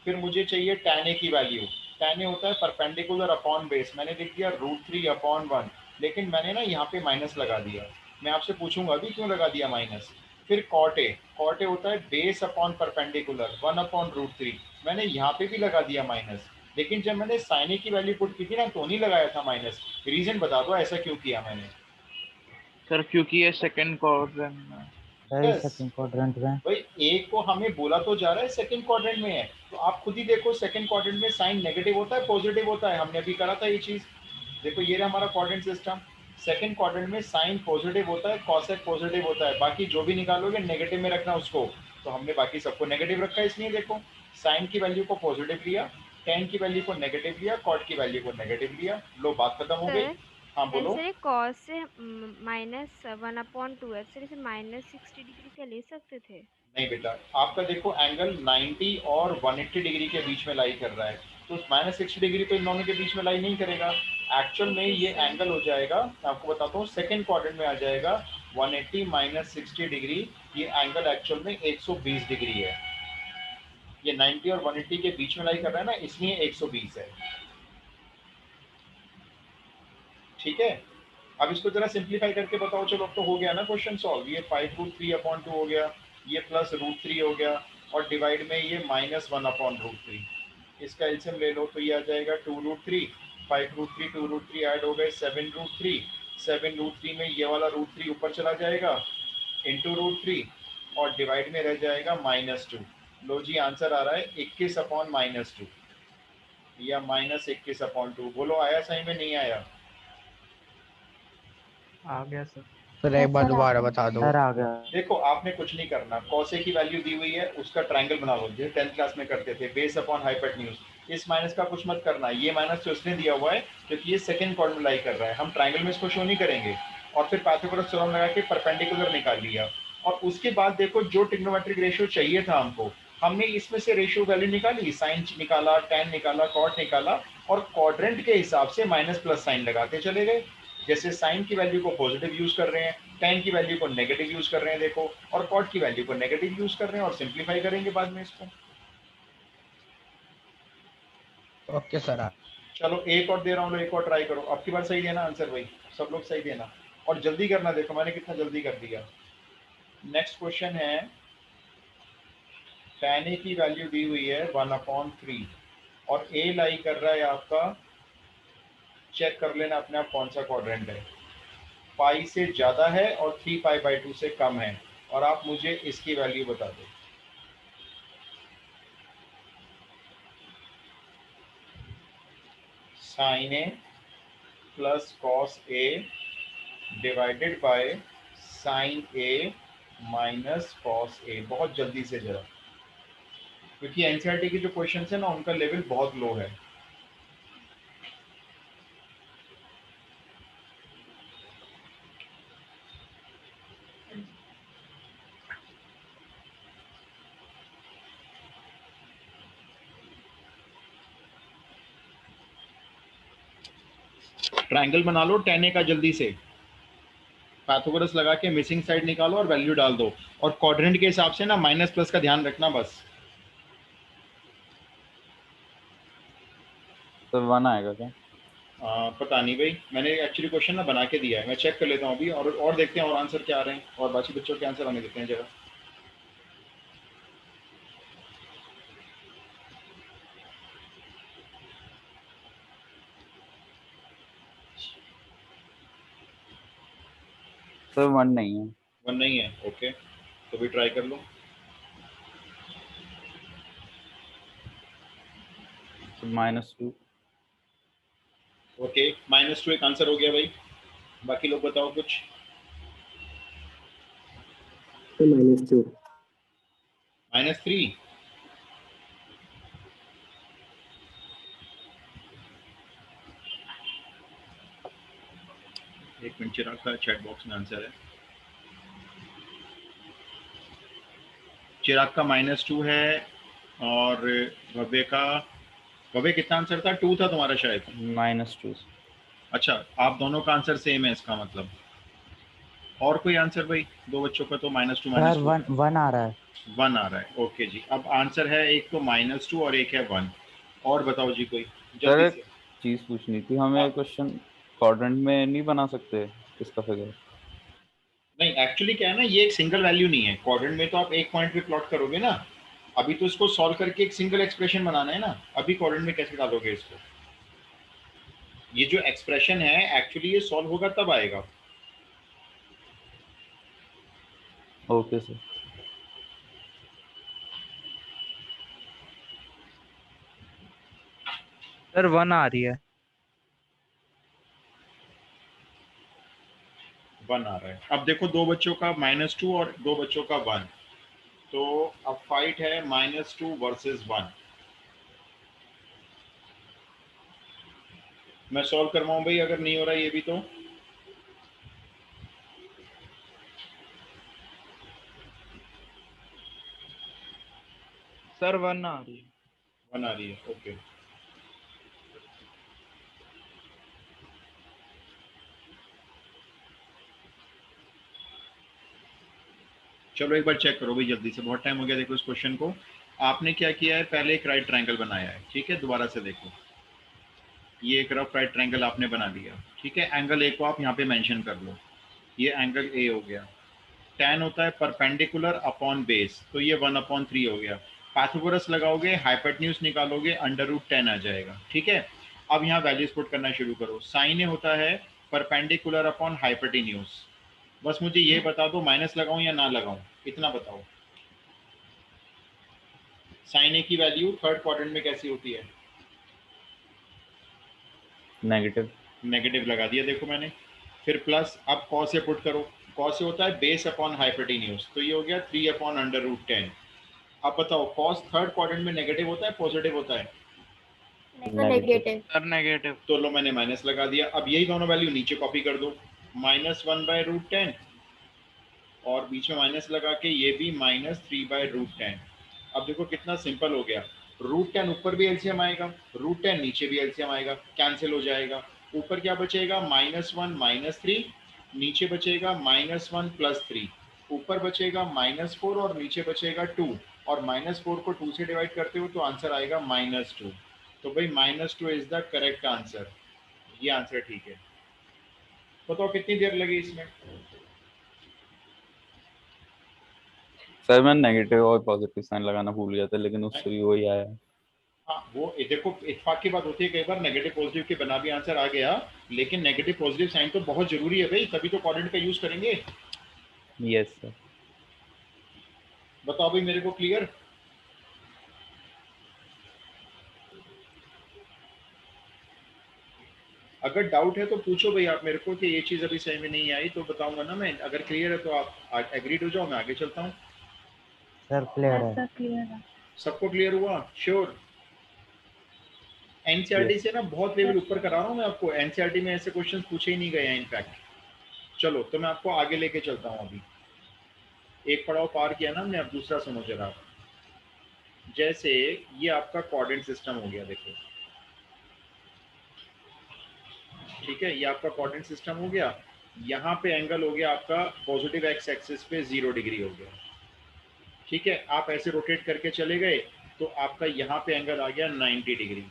फिर मुझे चाहिए tan ए की वैल्यू। tan ए होता है परपेंडिकुलर अपॉन बेस, मैंने लिख दिया √3/1। लेकिन मैंने ना यहाँ पे माइनस लगा दिया, मैं आपसे पूछूंगा अभी क्यों लगा दिया माइनस। फिर कॉट ए, कॉट ए होता है बेस अपॉन परपेंडिकुलर 1/√3, मैंने यहाँ पे भी लगा दिया माइनस। लेकिन जब मैंने साइन ए की वैल्यू पुट की थी ना तो नहीं लगाया था माइनस। रीजन बता दो ऐसा क्यों किया मैंने? सर क्योंकि ये सेकंड क्वाड्रेंट में। सही यस सेकंड क्वाड्रेंट में। भाई, ए को हमें बोला तो जा रहा है सेकंड क्वाड्रेंट में है, तो आप खुद ही देखो सेकंड क्वाड्रेंट में साइन नेगेटिव होता है पॉजिटिव होता है? हमने अभी करा था ये चीज। देखो ये रहा हमारा क्वाड्रेंट सिस्टम। सेकंड क्वाड्रेंट में साइन पॉजिटिव होता है, कॉसेक पॉजिटिव होता है, बाकी जो भी निकालोगे नेगेटिव में रखना उसको। तो हमने बाकी सबको नेगेटिव रखा है, इसलिए देखो साइन की वैल्यू को पॉजिटिव लिया, टेन की वैल्यू को नेगेटिव लिया, कॉट की वैल्यू को नेगेटिव लिया, लो बात खत्म हो गई। सर हाँ बोलो। सर कॉस से -1/2 है सर, इसे -60 डिग्री क्या ले सकते थे? नहीं बेटा, आपका देखो एंगल 90 और 180 डिग्री के बीच में लाई कर रहा है, तो -60 डिग्री तो इन दोनों के बीच में लाई नहीं करेगा। एक्चुअल में ओके ये सर। एंगल हो जाएगा, मैं आपको बताता हूँ, सेकंड क्वाड्रेंट में आ जाएगा 180 -60 डिग्री। ये एंगल एक्चुअल में 120 डिग्री है। ये 90 और 180 के बीच में लाई कर रहा है ना, इसलिए 120 है। ठीक है, अब इसको जरा सिंप्लीफाई करके बताओ। चलो अब तो हो गया ना क्वेश्चन सॉल्व। ये 5√3/2 हो गया, ये प्लस √3 हो गया, और डिवाइड में ये -1/√3। इसका एलसीएम ले लो तो ये आ जाएगा 2√3, 5√3 2√3 ऐड हो गए 7√3, 7√3 में ये वाला √3 ऊपर चला जाएगा इंटू √3, और डिवाइड में रह जाएगा -2। लो जी आंसर आ रहा है 21/-2 या -21/2। बोलो आया सही में, नहीं आया? आ गया सर। सर एक बार दोबारा बता दो। सर आ गया। देखो आपने कुछ नहीं करना, कॉसे की वैल्यू दी हुई है, उसका ट्रायंगल बना लो, जैसे 10th क्लास में करते थे, बेस अपॉन हाइपोटेन्यूज। इस माइनस का कुछ मत करना, ये माइनस तो इसलिए दिया हुआ है क्योंकि ये सेकंड कॉर्ड में लाई कर रहा है, हम ट्रायंगल में इसको शो नहीं करेंगे। और फिर पाइथागोरस थ्योरम लगा के परपेंडिकुलर निकाल लिया, और उसके बाद देखो जो ट्रिग्नोमेट्रिक रेशियो चाहिए था हमको, हमने इसमें से रेशियो वैल्यू निकाली, साइन निकाला, tan निकाला, कॉट निकाला, और क्वाड्रेंट के हिसाब से माइनस प्लस साइन लगाते चले गए। जैसे साइन की वैल्यू को पॉजिटिव यूज कर रहे हैं, tan की वैल्यू को नेगेटिव यूज कर रहे हैं देखो, और कॉट की वैल्यू को नेगेटिव यूज कर रहे हैं, और सिंप्लीफाई करेंगे बाद में इसको। Okay sir. चलो एक और दे रहा हूँ, एक और ट्राई करो, अब की बार सही देना आंसर भाई, सब लोग सही देना, और जल्दी करना, देखो मैंने कितना जल्दी कर दिया। नेक्स्ट क्वेश्चन है, tan a की वैल्यू दी हुई है 1/3 और a लाई कर रहा है आपका, चेक कर लेना अपने आप कौन सा क्वाड्रेंट है, पाई से ज्यादा है और 3π/2 से कम है, और आप मुझे इसकी वैल्यू बता दो। sin a plus cos a divided by sin a minus cos a। बहुत जल्दी से जरा, क्योंकि एनसीईआरटी के जो क्वेश्चन है ना उनका लेवल बहुत लो है। ट्रायंगल बना लो tan a का जल्दी से, पाइथागोरस लगा के मिसिंग साइड निकालो और वैल्यू डाल दो, और क्वाड्रेंट के हिसाब से ना माइनस प्लस का ध्यान रखना बस। तो 1 आएगा क्या? पता नहीं भाई, मैंने एक्चुअली क्वेश्चन ना बना के दिया है, मैं चेक कर लेता हूँ अभी, और देखते हैं और आंसर क्या आ रहे हैं, और बाकी बच्चों के आंसर आने देते हैं जरा। सर 1 नहीं है। 1 नहीं है, ओके, तो भी ट्राई कर लो। -2। ओके, -2 एक आंसर हो गया भाई, बाकी लोग बताओ कुछ। -2। -3, एक मिनट, चिराग का चैट बॉक्स में आंसर है, चिराग का -2 है, और भव्य कितना आंसर था? 2 था तुम्हारा शायद। -2। अच्छा, आप दोनों का आंसर सेम है इसका मतलब। और कोई आंसर भाई? दो बच्चों का तो -2 सर -2 वन आ रहा है। 1 आ रहा है, ओके जी। अब आंसर है एक तो -2 और एक है 1, और बताओ जी कोई सर जल्दी एक से। चीज पूछनी थी हाँ, हमें, क्वेश्चन क्वाड्रेंट में नहीं बना सकते इसका फिगर? नहीं एक्चुअली क्या है ना, ये एक सिंगल वैल्यू नहीं है, क्वाड्रेंट में तो आप एक पॉइंट पे प्लॉट करोगे ना, अभी तो इसको सॉल्व करके एक सिंगल एक्सप्रेशन बनाना है ना, अभी क्वाड्रेंट में कैसे डालोगे इसको? ये जो एक्सप्रेशन है एक्चुअली ये सॉल्व होगा तब आएगा। Okay sir. सर 1 आ रही है। 1 आ रहा है। अब देखो दो बच्चों का -2 और दो बच्चों का 1, तो अब फाइट है -2 वर्सेस 1। मैं सॉल्व करवाऊं भाई अगर नहीं हो रहा ये भी तो? सर 1 आ रही है। 1 आ रही है, ओके। चलो एक बार चेक करो भाई जल्दी से, बहुत टाइम हो गया देखो इस क्वेश्चन को। आपने क्या किया है, पहले एक राइट ट्रायंगल बनाया है, ठीक है, दोबारा से देखो, ये एक रफ राइट ट्रायंगल आपने बना लिया, ठीक है, एंगल ए को आप यहाँ पे मेंशन कर लो, ये एंगल ए हो गया। tan होता है परपेंडिकुलर अपॉन बेस, तो ये 1/3 हो गया। पाइथागोरस लगाओगे, हाइपोटेन्यूज निकालोगे, √10 आ जाएगा, ठीक है। अब यहाँ वैल्यूज पुट करना शुरू करो। साइन ए होता है परपेंडिकुलर अपॉन हाइपोटेन्यूज, बस मुझे ये बता दो माइनस लगाऊं या ना लगाऊं, इतना बताओ। साइन ए की वैल्यू थर्ड क्वाड्रेंट में कैसी होती है? नेगेटिव। नेगेटिव लगा दिया देखो मैंने। फिर प्लस, अब कॉस से पुट करो, कॉस से होता है बेस अपॉन हाइपोटेन्यूज, तो ये हो गया 3/√10। अब बताओ कॉस थर्ड क्वाड्रेंट में नेगेटिव होता है पॉजिटिव होता है? नेगेटिव। Sir negative. तो लो मैंने माइनस लगा दिया। अब यही दोनों वैल्यू नीचे कॉपी कर दो, -1/√10 और बीच में माइनस लगा के ये भी -3/√10। अब देखो कितना सिंपल हो गया। √10 ऊपर भी एलसीएम आएगा, √10 नीचे भी एलसीएम आएगा, कैंसिल हो जाएगा। ऊपर क्या बचेगा, -1 -3, नीचे बचेगा -1 + 3, ऊपर बचेगा -4 और नीचे बचेगा 2, और -4 को 2 से डिवाइड करते हो तो आंसर आएगा -2। तो भाई -2 इज द करेक्ट आंसर। ये आंसर ठीक है। बताओ कितनी देर लगी इसमें। सर मैं नेगेटिव और पॉजिटिव साइन लगाना भूल गया था, लेकिन उससे भी वही आया। हाँ वो देखो इत्तेफाक की बात होती है, कई बार नेगेटिव पॉजिटिव के बिना भी आंसर आ गया, लेकिन नेगेटिव पॉजिटिव साइन तो बहुत जरूरी है भाई, तभी तो कोऑर्डिनेट का यूज करेंगे। Yes sir. बताओ भाई मेरे को क्लियर। अगर डाउट है तो पूछो भाई आप मेरे को कि ये चीज अभी सही में नहीं आई, तो बताऊंगा ना मैं। अगर क्लियर है तो आप एग्रीड हो जाओ, मैं आगे चलता हूँ। सर क्लियर है। सबको क्लियर हुआ? श्योर। NCERT yes. से ना बहुत लेवल ऊपर करा रहा हूँ मैं आपको। एनसीईआरटी में ऐसे क्वेश्चन पूछे ही नहीं गए हैं इनफैक्ट। चलो तो मैं आपको आगे लेके चलता हूँ। अभी एक पड़ाव पार किया ना हमने, अब दूसरा सुनो जरा। जैसे ये आपका कोऑर्डिनेट सिस्टम हो गया, देखो ठीक है, ये आपका कोऑर्डिनेट सिस्टम हो गया। यहाँ पे एंगल हो गया आपका पॉजिटिव एक्स एक्सिस पे 0 डिग्री हो गया, ठीक है। आप ऐसे रोटेट करके चले गए तो आपका यहाँ पे एंगल आ गया 90 डिग्री।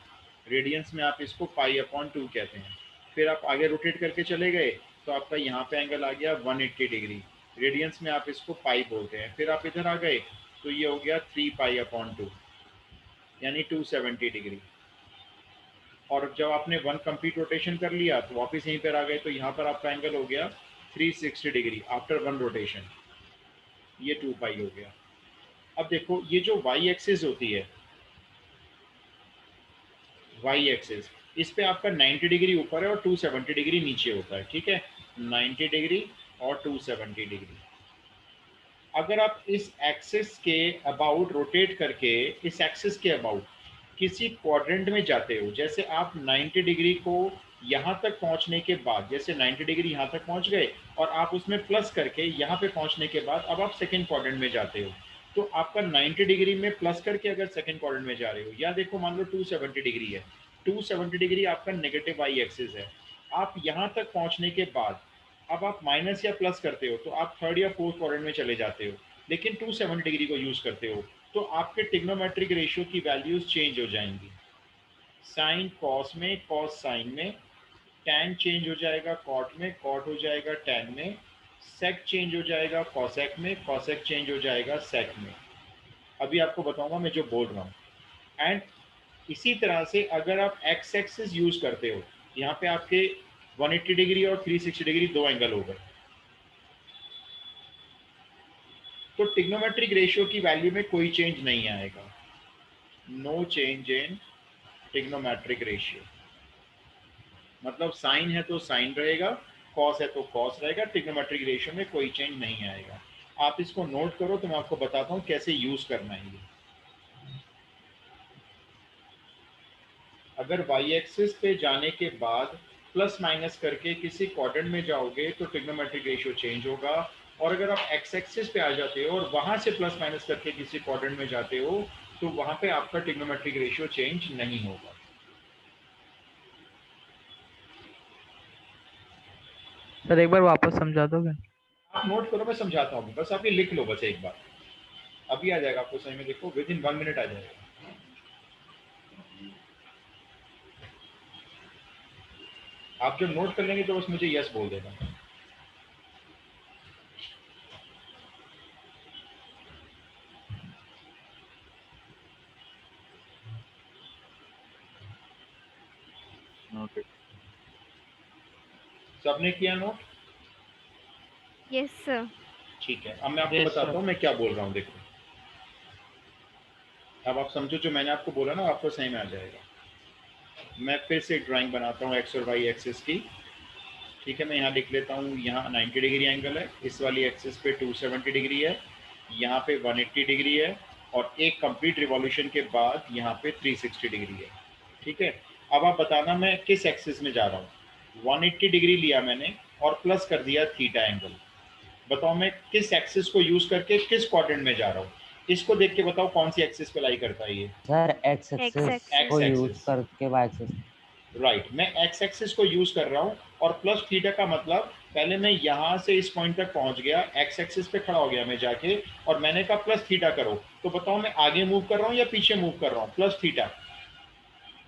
रेडियंस में आप इसको π/2 कहते हैं। फिर आप आगे रोटेट करके चले गए तो आपका यहाँ पे एंगल आ गया 180 डिग्री। रेडियंस में आप इसको पाई बोलते हैं। फिर आप इधर आ गए तो ये हो गया 3π/2 यानी 270 डिग्री। और जब आपने 1 कंप्लीट रोटेशन कर लिया तो वापस यहीं पर आ गए तो यहाँ पर आपका एंगल हो गया 360 डिग्री आफ्टर 1 रोटेशन। ये 2π हो गया। अब देखो ये जो y एक्सिस होती है, y एक्सिस, इस पे आपका 90 डिग्री ऊपर है और 270 डिग्री नीचे होता है, ठीक है। 90 डिग्री और 270 डिग्री। अगर आप इस एक्सिस के अबाउट रोटेट करके इस एक्सिस के अबाउट किसी क्वाड्रेंट में जाते हो, जैसे आप 90 डिग्री को यहाँ तक पहुँचने के बाद, जैसे 90 डिग्री यहाँ तक पहुँच गए और आप उसमें प्लस करके यहाँ पे पहुँचने के बाद अब आप सेकेंड क्वाड्रेंट में जाते हो, तो आपका 90 डिग्री में प्लस करके अगर सेकेंड क्वाड्रेंट में जा रहे हो, या देखो मान लो 270 डिग्री है, 270 डिग्री आपका नेगेटिव वाई एक्सिस है। आप यहाँ तक पहुँचने के बाद अब आप माइनस या प्लस करते हो तो आप थर्ड या फोर्थ क्वाड्रेंट में चले जाते हो, लेकिन 270 डिग्री को यूज करते हो तो आपके ट्रिग्नोमेट्रिक रेशियो की वैल्यूज चेंज हो जाएंगी। साइन कॉस में, कॉस साइन में, टैन चेंज हो जाएगा कॉट में, कॉट हो जाएगा टैन में, सेक चेंज हो जाएगा कॉसेक में, कॉसेक चेंज हो जाएगा सेक में। अभी आपको बताऊंगा मैं जो बोल रहा हूँ। एंड इसी तरह से अगर आप एक्स एक्सिस यूज करते हो, यहाँ पे आपके 180 डिग्री और 360 डिग्री दो एंगल हो गए, तो ट्रिग्नोमेट्रिक रेशियो की वैल्यू में कोई चेंज नहीं आएगा। No change in trigonometric ratio. मतलब साइन है तो साइन रहेगा, कॉस है तो कॉस रहेगा, ट्रिग्नोमेट्रिक रेशियो में कोई चेंज नहीं आएगा। आप इसको नोट करो तो मैं आपको बताता हूँ कैसे यूज करना है ये। अगर वाई एक्सिस पे जाने के बाद प्लस माइनस करके किसी क्वाड्रेंट में जाओगे तो ट्रिग्नोमेट्रिक रेशियो चेंज होगा, और अगर आप एक्स एक्सिस पे आ जाते हो और वहां से प्लस माइनस करके किसी क्वाड्रेंट में जाते हो तो वहां पे आपका ट्रिग्नोमेट्रिक रेशियो चेंज नहीं होगा। सर एक बार वापस समझा दोगे? आप नोट करो, मैं समझाता हूँ, बस आप ये लिख लो बस एक बार, अभी आ जाएगा आपको सही में। देखो विद इन 1 मिनट आ जाएगा। आप जब नोट कर लेंगे तो बस मुझे यस बोल देना। नोटेड। सबने किया नोट? Yes sir. ठीक है, अब मैं आपको Yes, बताता sir. हूँ मैं क्या बोल रहा हूँ। देखो अब आप समझो, जो मैंने आपको बोला ना आपको सही में आ जाएगा। मैं फिर से ड्राइंग बनाता हूँ एक्स और वाई एक्सिस की, ठीक है। मैं यहाँ लिख लेता हूँ, यहाँ 90 डिग्री एंगल है, इस वाली एक्सिस पे 270 डिग्री है, यहाँ पे 180 डिग्री है, और एक कंप्लीट रिवॉल्यूशन के बाद यहाँ पे 360 डिग्री है। ठीक है, अब आप बताना मैं किस एक्सिस में जा रहा हूँ। 180 डिग्री लिया मैंने और प्लस कर दिया थीटा एंगल। बताओ मैं किस एक्सिस को यूज करके किस क्वाड्रेंट में जा रहा हूँ। इसको देख के बताओ कौन सी एक्सिस पे लाई करता है ये। सर एक्स एक्स एक्सिस को एक्सिस। यूज करके वाई एक्सिस। राइट, मैं एक्स एक्सिस को यूज कर रहा हूँ और प्लस थीटा का मतलब पहले मैं यहाँ से इस पॉइंट तक पहुंच गया, एक्स एक्सिस पे खड़ा हो गया मैं जाके, और मैंने कहा प्लस थीटा करो। तो बताओ मैं आगे मूव कर रहा हूँ या पीछे मूव कर रहा हूँ। प्लस थीटा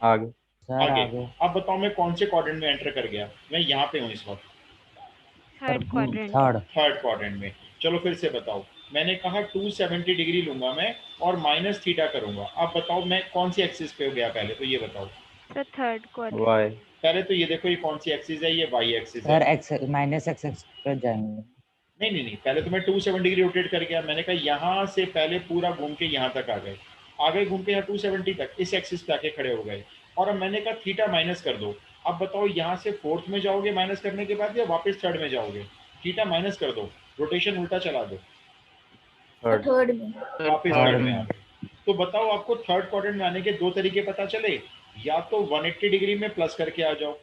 आगे। सर आगे। आगे। अब बताओ मैं कौन से क्वाड्रेंट में एंटर कर गया। मैं यहाँ पे हूँ इस वक्त, third quadrant. Third. Third quadrant में। चलो फिर से बताओ, मैंने कहा 270 डिग्री लूंगा मैं और माइनस थीटा करूंगा। अब बताओ मैं कौन सी एक्सिस पे हो गया पहले तो ये बताओ। Sir third quadrant. वाई। पहले तो ये देखो ये कौन सी एक्सिस है, ये वाई एक्सिस है। Sir x minus x x पे जाएंगे। नहीं नहीं नहीं, पहले तो मैं 270 डिग्री रोटेट कर गया। मैंने कहा यहाँ से पहले पूरा घूम के यहाँ तक आ गए घूम के यहाँ 270 तक इस एक्सिस पे आके खड़े हो गए। और अब मैंने कहा थीटा माइनस कर दो। अब बताओ यहाँ से फोर्थ में जाओगे माइनस करने के बाद या वापस थर्ड में जाओगे। थीटा माइनस कर दो, रोटेशन उल्टा चला दो, थर्ड में। वापस Third थर्ड में में। आ गए। तो बताओ आपको थर्ड क्वाड्रेंट में आने के दो तरीके पता चले, या तो 180 डिग्री में प्लस करके आ जाओ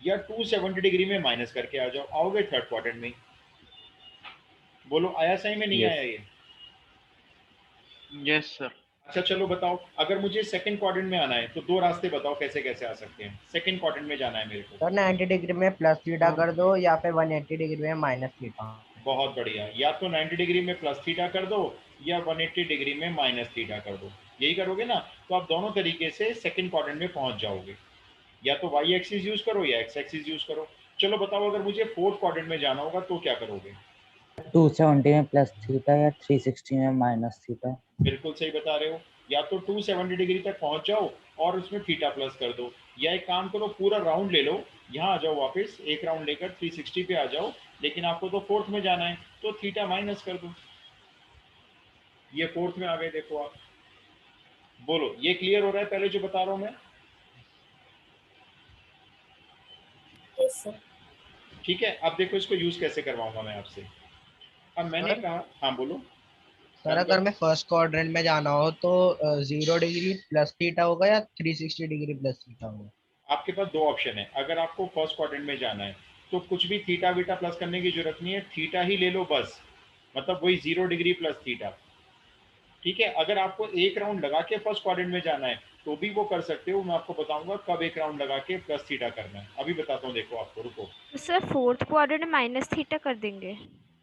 या 270 डिग्री में माइनस करके आ जाओ। आओगे थर्ड क्वाड्रेंट में। बोलो आया सही में नहीं Yes. आया ये। Yes sir. अच्छा चलो बताओ, अगर मुझे सेकंड क्वाड्रेंट में आना है तो दो रास्ते बताओ कैसे कैसे आ सकते हैं। सेकंड क्वाड्रेंट में जाना है मेरे को। सर 90 डिग्री में प्लस थीटा कर दो या फिर 180 डिग्री में माइनस थीटा। बहुत बढ़िया, या तो 90 डिग्री में प्लस थीटा कर दो या 180 डिग्री में माइनस थीटा कर दो। यही करोगे ना, तो आप दोनों तरीके से सेकंड क्वाड्रेंट में पहुंच जाओगे। या तो वाई एक्सिस यूज करो या एक्स एक्सिस यूज करो। चलो बताओ अगर मुझे फोर्थ क्वाड्रेंट में जाना होगा तो क्या करोगे। 270 में प्लस थीटा या 360 में माइनस थीटा। बिल्कुल सही बता रहे हो, या तो 270 डिग्री तक पहुंच जाओ और उसमें थीटा प्लस कर दो, या एक काम करो पूरा राउंड ले लो, यहाँ आ जाओ वापस एक राउंड लेकर 360 पे आ जाओ, लेकिन आपको तो फोर्थ में जाना है तो थीटा माइनस कर दो। ये फोर्थ में आ गए, देखो आप। बोलो ये क्लियर हो रहा है पहले जो बता रहा हूं मैं। Yes sir. ठीक है, अब देखो इसको यूज कैसे करवाऊंगा मैं आपसे। अब मैंने सर? कहा, हाँ बोलो। सर अगर मैं फर्स्ट क्वाड्रेंट में जाना हो तो 0 डिग्री प्लस थीटा होगा या 360 डिग्री प्लस थीटा होगा। आपके पास दो ऑप्शन है। अगर आपको फर्स्ट क्वाड्रेंट में जाना है तो कुछ भी थीटा बीटा प्लस करने की जरूरत नहीं है, थीटा ही ले लो बस, मतलब वही 0 डिग्री प्लस थीटा। ठीक है, अगर आपको एक राउंड लगा के फर्स्ट क्वाड्रेंट में जाना है तो भी वो कर सकते हो। मैं आपको बताऊंगा कब एक राउंड लगा के प्लस थीटा करना है, अभी बताता हूँ। देखो आपको, रुको। तो सर फोर्थ क्वाड्रेंट में माइनस थीटा कर देंगे।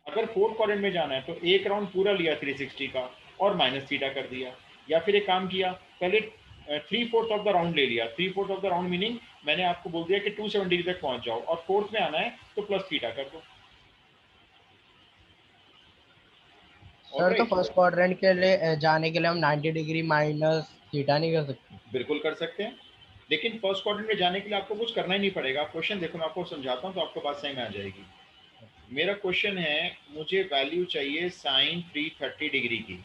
अगर फोर्थ क्वाड्रेंट में जाना है तो एक राउंड पूरा लिया 360 का और माइनस थीटा कर दिया, या फिर एक काम किया पहले 3/4 ऑफ द राउंड ले लिया। 3/4 ऑफ द राउंड मीनिंग मैंने आपको बोल दिया कि 270 तक पहुंच जाओ और फोर्थ में आना है तो प्लस थीटा कर दो। सर तो फर्स्ट क्वाड्रेंट के लिए जाने के लिए हम 90 डिग्री माइनस थीटा नहीं कर सकते। बिल्कुल कर सकते हैं, लेकिन फर्स्ट क्वाड्रेंट में जाने के लिए आपको कुछ करना ही नहीं पड़ेगा। क्वेश्चन देखो, मैं आपको समझाता हूँ तो आपको बात सही में आ जाएगी। मेरा क्वेश्चन है, मुझे वैल्यू चाहिए साइन 330 डिग्री की।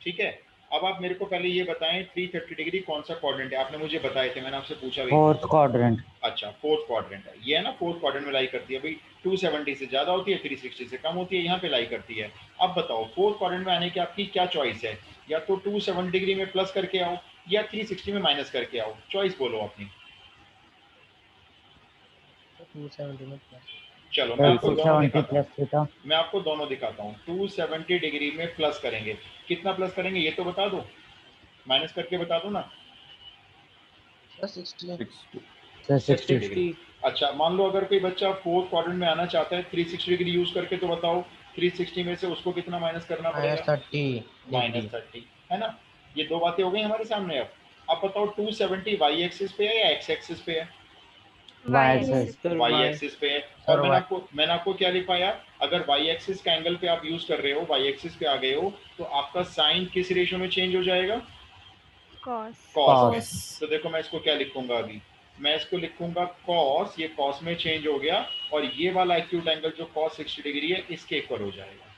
ठीक है, अब आप मेरे को पहले ये बताएं 330 डिग्री कौन सा क्वाड्रेंट है। आपने मुझे बताए थे, मैंने आपसे पूछा भी। Fourth quadrant. अच्छा फोर्थ क्वाड्रेंट है ये, है ना। फोर्थ क्वाड्रेंट में लाई करती है भाई। 270 से ज्यादा होती है, 360 से कम होती है, यहाँ पे लाई करती है। अब बताओ फोर्थ क्वाड्रेंट में आने की आपकी क्या चॉइस है। या तो 270 डिग्री में प्लस करके आओ या 360 में माइनस करके आओ। चॉइस बोलो अपनी। 270 में प्लस। चलो मैं आपको दोनों 270 दिखाता हूँ। Plus theta. मैं आपको दोनों दिखाता हूँ। 270 डिग्री में प्लस करेंगे, कितना प्लस करेंगे ये तो बता दो, माइनस करके बता दो ना। 60। 60 डिग्री। अच्छा मान लो अगर कोई बच्चा फोर्थ क्वाड्रेंट में आना चाहता है 360 डिग्री यूज करके, तो बताओ 360 में से उसको कितना माइनस करना पड़ेगा। -30 है ना। ये दो बातें हो गई हमारे सामने। अब बताओ 270 वाई एक्सिस पे है या एक्स एक्सिस पे है। Y axis. वाई एक्सिस पे है। और मैंने आपको क्या लिखवाया, अगर वाई एक्सिस का एंगल पे आप यूज कर रहे हो, वाई एक्सिस पे आ गए हो, तो आपका साइन किस रेशियो में चेंज हो जाएगा। कॉस। तो देखो मैं इसको क्या लिखूंगा अभी, मैं इसको लिखूंगा कॉस, ये कॉस में चेंज हो गया, और ये वाला एक्यूट एंगल जो कॉस 60 डिग्री है इसके इक्वल हो जाएगा।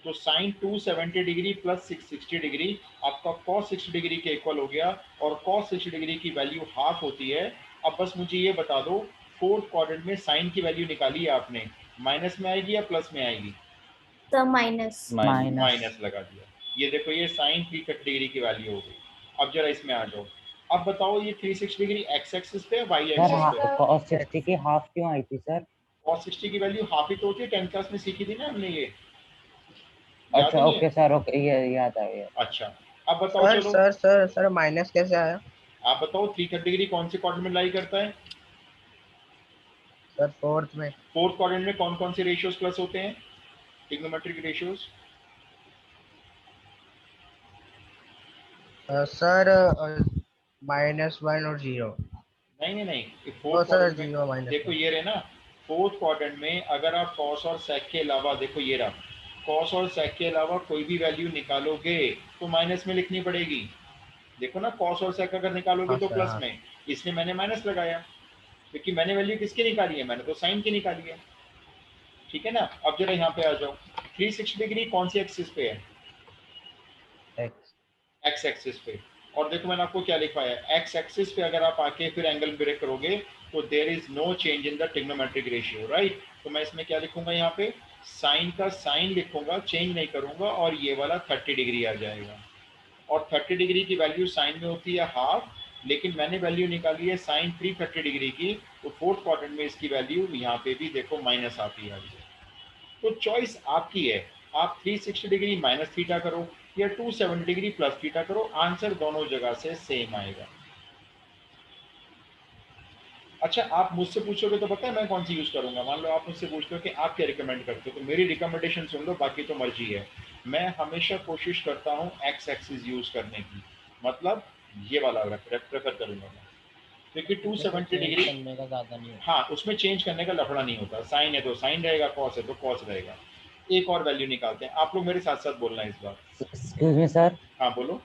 तो साइन 270 डिग्री प्लस 60 डिग्री आपका कॉस 60 डिग्री के इक्वल हो गया, और कॉस 60 डिग्री की वैल्यू हाफ होती है। अब बस मुझे ये बता दो, फोर्थ क्वाड्रेंट में साइन की वैल्यू निकाली है आपने, माइनस में आएगी या प्लस में आएगी। तो माइनस माइनस लगा दिया। ये देखो ये साइन 330 डिग्री की वैल्यू हो गई। अब जरा इसमें आ जाओ, अब बताओ ये 360 डिग्री एक्स एक्सिस पे वाई सर एक्सिस पे? cos 60 की हाफ क्यों आई थी सर? cos 60 की वैल्यू हाफ ही तो होती है, 10th क्लास में सीखी थी ना हमने ये, याद अच्छा नहीं है? ओके सर, ओके ये याद आ गया। अच्छा अब बताओ सर चलो, सर सर सर माइनस कैसे आया? आप बताओ 330 डिग्री कौन से क्वाड्रेंट में लाई करता है? सर फोर्थ में। फोर्थ क्वाड्रेंट में कौन कौन से रेशियोज प्लस होते हैं, ट्रिग्नोमेट्रिक रेशियोज? सर -1 और 0। नहीं, ओ फोर्थ सर क्वाड्रेंट में 0 माइनस देखो ये रहे ना, फोर्थ क्वाड्रेंट में अगर आप कॉस और सेक के अलावा, देखो ये रहा, कॉस और सेक के अलावा कोई भी वैल्यू निकालोगे तो माइनस में लिखनी पड़ेगी। देखो ना, कॉस और सेक अगर निकालोगे हाँ तो सर, प्लस हाँ। में, इसलिए मैंने माइनस लगाया, क्योंकि मैंने वैल्यू किसकी निकाली है, मैंने तो साइन की निकाली है। ठीक है ना? अब जरा यहाँ पे आ जाओ, 360 डिग्री कौन सी एक्सिस पे है? X। एक्स एक्सिस पे। और देखो मैंने आपको क्या लिखवाया है, एक्स एक्सिस पे अगर आप आके फिर एंगल ब्रेक करोगे तो there is no change in the trigonometric ratio, right? तो मैं इसमें क्या लिखूंगा, यहाँ पे साइन का साइन लिखूंगा, चेंज नहीं करूंगा, और ये वाला 30 डिग्री आ जाएगा। और 30 डिग्री की वैल्यू साइन में होती है हाफ, लेकिन मैंने वैल्यू निकाली है साइन 330 डिग्री की, तो फोर्थ क्वाड्रेंट में इसकी वैल्यू यहाँ पे भी देखो माइनस आती है। तो चॉइस आपकी है, आप 360 डिग्री माइनस थीटा करो या 270 डिग्री प्लस थीटा करो, आंसर दोनों जगह से सेम आएगा। अच्छा आप मुझसे पूछोगे तो पता है मैं कौन सी यूज करूंगा? मान लो आप मुझसे पूछते हो कि आप क्या रिकमेंड करते हो, तो मेरी रिकमेंडेशन सुन लो, बाकी तो मर्जी है। मैं हमेशा कोशिश करता हूँ एक्स एक्सिस यूज करने की, मतलब ये वाला प्रेफर करूंगा मैं, क्योंकि 270 डिग्री करने का ज्यादा नहीं होता। हाँ उसमें चेंज करने का लफड़ा नहीं होता, साइन है तो साइन रहेगा, कॉस है तो कॉस रहेगा। एक और वैल्यू निकालते हैं, आप लोग मेरे साथ साथ बोलना है इस बार। एक्सक्यूज मी सर, हाँ बोलो।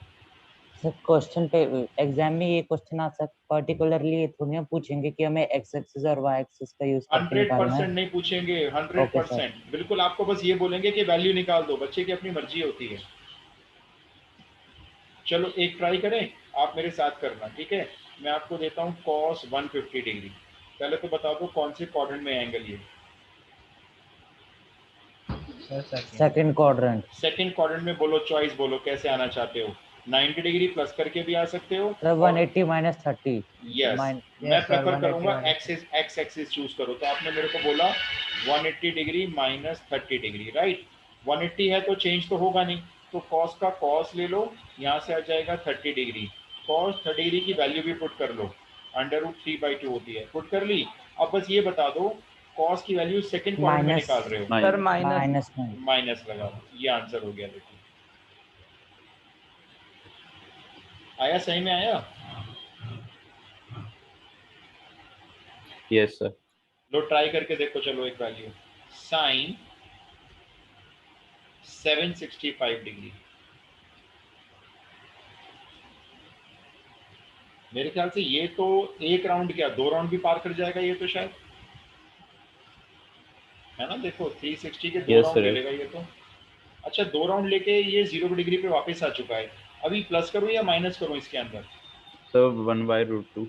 सर क्वेश्चन पे एग्जाम में ये क्वेश्चन आ सकता, पर्टिकुलरली ये थोड़ी ना पूछेंगे कि हमें एक्स एक्सिस और वाई एक्सिस का यूज करके निकालना 100% है। नहीं पूछेंगे, ओके सर। 100%। बिल्कुल, आपको बस ये बोलेंगे कि वैल्यू निकाल दो, बच्चे की अपनी मर्जी होती है। चलो एक ट्राई करें, आप मेरे साथ करना, ठीक है? मैं आपको देता हूँ cos 150 डिग्री। पहले तो बता दो कौन से क्वाड्रेंट में एंगल ये? Sir second. Second quadrant. Second quadrant में बोलो, चॉइस बोलो कैसे आना चाहते हो? 90 डिग्री प्लस करके भी आ सकते हो। Sir 180 minus 30। यस, मैं यस सर, प्रेफर 180 करूंगा माइनस। एक्स एक्सिस चूज करो। तो आपने मेरे को बोला 180 डिग्री माइनस 30 डिग्री, राइट? 180 है तो चेंज तो होगा नहीं, तो कॉस का कॉस ले लो, यहाँ से आ जाएगा 30 डिग्री। कॉस 30 डिग्री की वैल्यू भी पुट कर लो, √3/2 होती है, पुट कर ली। अब बस ये बता दो कॉस की वैल्यू सेकंड क्वाड्रेंट में माइनस निकाल रहे हो? सर माइनस में। माइनस लगा दो, ये आंसर हो गया। देखो आया, सही में आया? Yes sir. लो ट्राई करके देखो, चलो एक वैल्यू साइन 765 डिग्री। मेरे ख्याल से ये तो एक राउंड क्या 2 राउंड भी पार कर जाएगा ये तो शायद, है ना? देखो 360 के 2 Yes, राउंड ले sir. लेगा ये तो। अच्छा 2 राउंड लेके ये 0 डिग्री पे वापस आ चुका है। अभी प्लस करूं या माइनस करूं इसके अंदर? सर 1/√2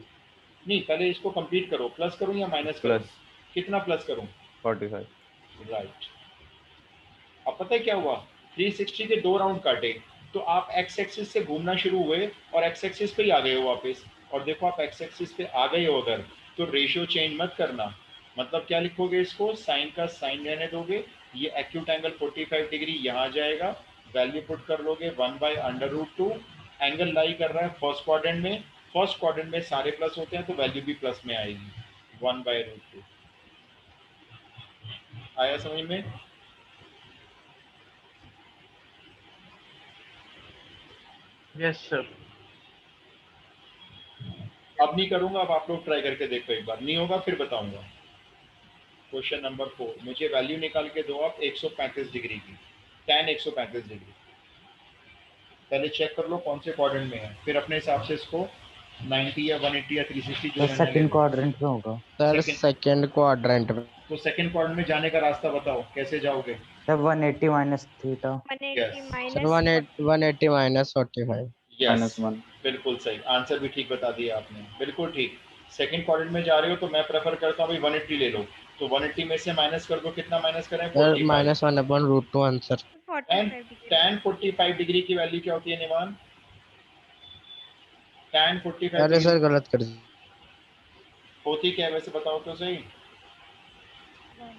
नहीं, पहले इसको कंप्लीट करो, प्लस करूं या माइनस करूं? प्लस कितना प्लस करूं? 45। राइट। अब पता है क्या हुआ, 360 के 2 राउंड काटे तो आप एक्स एक्सिस से घूमना शुरू हुए और एक्स एक्सिस पे ही आ गए हो वापस। और देखो आप एक्स एक्सिस पे आ गए हो अगर, तो रेशियो चेंज मत करना। मतलब क्या लिखोगे इसको, साइन का साइन रहने दोगे, ये एक्यूट एंगल 45 डिग्री यहाँ जाएगा, वैल्यू पुट कर लोगे 1/√2। एंगल लाई कर रहा है फर्स्ट क्वाड्रेंट में, फर्स्ट क्वाड्रेंट में सारे प्लस होते हैं तो वैल्यू भी प्लस में आएगी, 1/√2। आया समझ में? Yes sir. अब नहीं करूंगा, अब आप लोग ट्राई करके देखो एक बार, नहीं होगा फिर बताऊंगा। क्वेश्चन नंबर 4, मुझे वैल्यू निकाल के दो आप 135 डिग्री की, tan 135 डिग्री। पहले चेक कर लो कौन से क्वाड्रेंट में है, फिर अपने हिसाब से इसको 90 या 180 या 360 जो तो रहना ले सेकंड लो। क्वाड्रेंट में होगा। सर Second- सेकंड क्वाड्रेंट में। तो सेकंड क्वाड्रेंट में जाने का रास्ता बताओ, कैसे जाओगे? Sir 180 minus theta. 180 Yes. Sir minus 180 minus 45। Yes, -1। बिल्कुल सही आंसर भी ठीक बता दिया आपने, बिल्कुल ठीक। सेकंड क्वाड्रेंट में जा रहे हो तो मैं प्रेफर करता हूँ भाई 180 ले लो, तो 180 में से माइनस कर दो, कितना माइनस करें? Sir 45। -1/√2 answer. 45 degree. tan 45 degree की वैल्यू क्या होती है निमान? tan 45 अरे सर डिग्री गलत कर दी होती क्या है वैसे बताओ तो सही।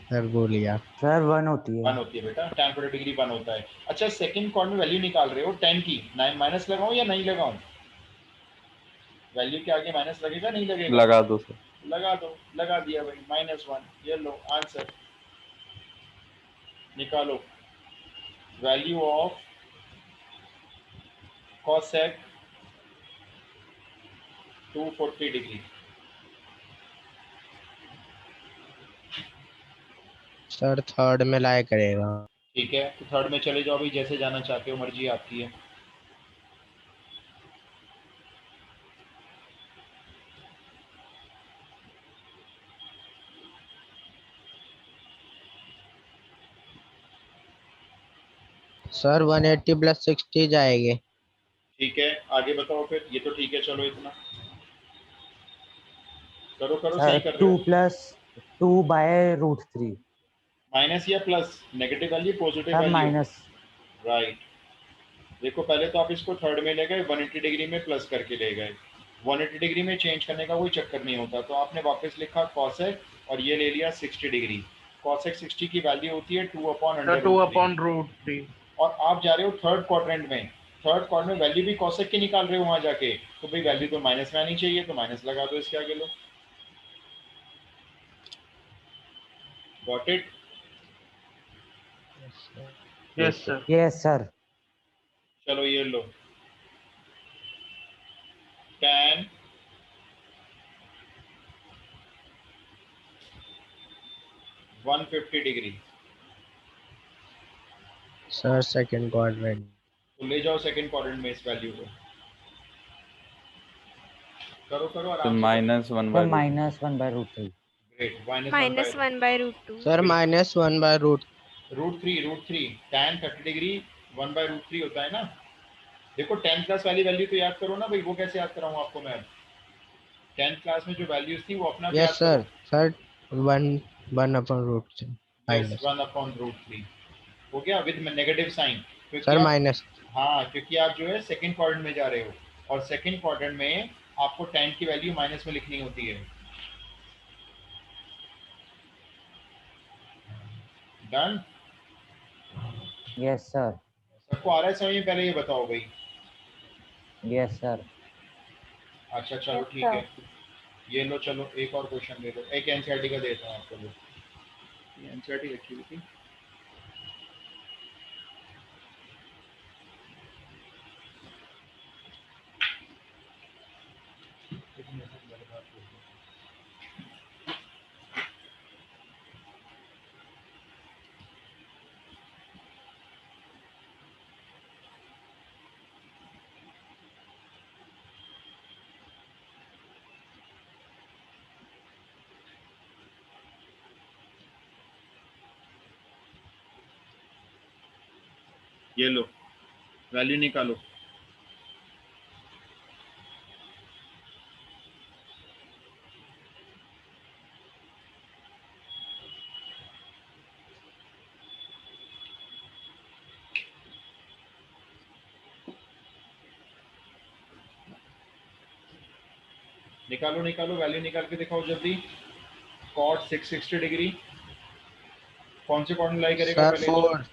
सर, बोलिए आप। सर 1 होती है। 1 होती है बेटा, tan 45 डिग्री 1 होता है। अच्छा सेकंड कॉर्ड में वैल्यू निकाल रहे हो 10 की, माइनस लगाऊं या नहीं लगाऊं? वैल्यू के आगे माइनस लगेगा नहीं लगेगा? लगा दो सर। लगा दो, लगा दिया भाई, -1। ये लो आंसर निकालो। Value of cosec 240 degree. Sir third में लाया करेगा। ठीक है तो थर्ड में चले जाओ भाई, जैसे जाना चाहते हो मर्जी आपकी है। सर 180 + 60 जाएंगे। ठीक है आगे बताओ फिर। ये तो ठीक है, चलो इतना करो करो, सर सही कर रहे 2 हो। + 2/√3। माइनस या plus? Negative value positive sir value? Minus. Right. देखो पहले तो आप इसको थर्ड में ले गए, 180 डिग्री में प्लस करके ले गए। 180 डिग्री में चेंज करने का कोई चक्कर नहीं होता, तो आपने वापस लिखा cosec और ये ले लिया 60 डिग्री। cosec 60 की वैल्यू होती है 2/√3। 2/√3। और आप जा रहे हो थर्ड क्वाड्रेंट में, थर्ड क्वाड्रेंट में वैल्यू भी cosec की निकाल रहे हो वहां जाके, तो भाई वैल्यू तो माइनस में आनी चाहिए, तो माइनस लगा दो इसके आगे। लो got it? Yes sir. Yes sir. चलो ये लो, tan 150 डिग्री। Sir second quadrant. तो ले जाओ सेकंड क्वाड्रेंट में इस वैल्यू को, करो करो तो आराम से। -1/√3। Sir -1/√3। Great, -1/√2। Sir -1/√। √3 tan 30 degree 1/√3 होता है ना। देखो 10th क्लास वाली वैल्यू तो याद करो ना भाई, वो कैसे याद कराऊं आपको मैं? 10th क्लास में जो वैल्यूज थी वो अपना याद यस करो। सर। Sir 1/√3 yes minus. 1/√3 हो गया विद नेगेटिव साइन, क्योंकि सर आप, माइनस। हाँ क्योंकि आप जो है सेकंड क्वाड्रेंट में जा रहे हो, और सेकंड क्वाड्रेंट में आपको tan की वैल्यू माइनस में लिखनी होती है। डन? Yes sir. सबको आ रहा है समझ में? पहले ये बताओ भाई। Yes sir. अच्छा चलो ठीक है, ये लो चलो एक और क्वेश्चन दे दो, एक एनसीईआरटी का देता हूँ आपको। लो ये एनसीईआरटी रखी हुई थी। ये लो वैल्यू निकालो। निकालो निकालो वैल्यू निकाल के दिखाओ जल्दी। cot 660 डिग्री कौन से क्वाड्रेंट लाई करेगा सर पहले? 4।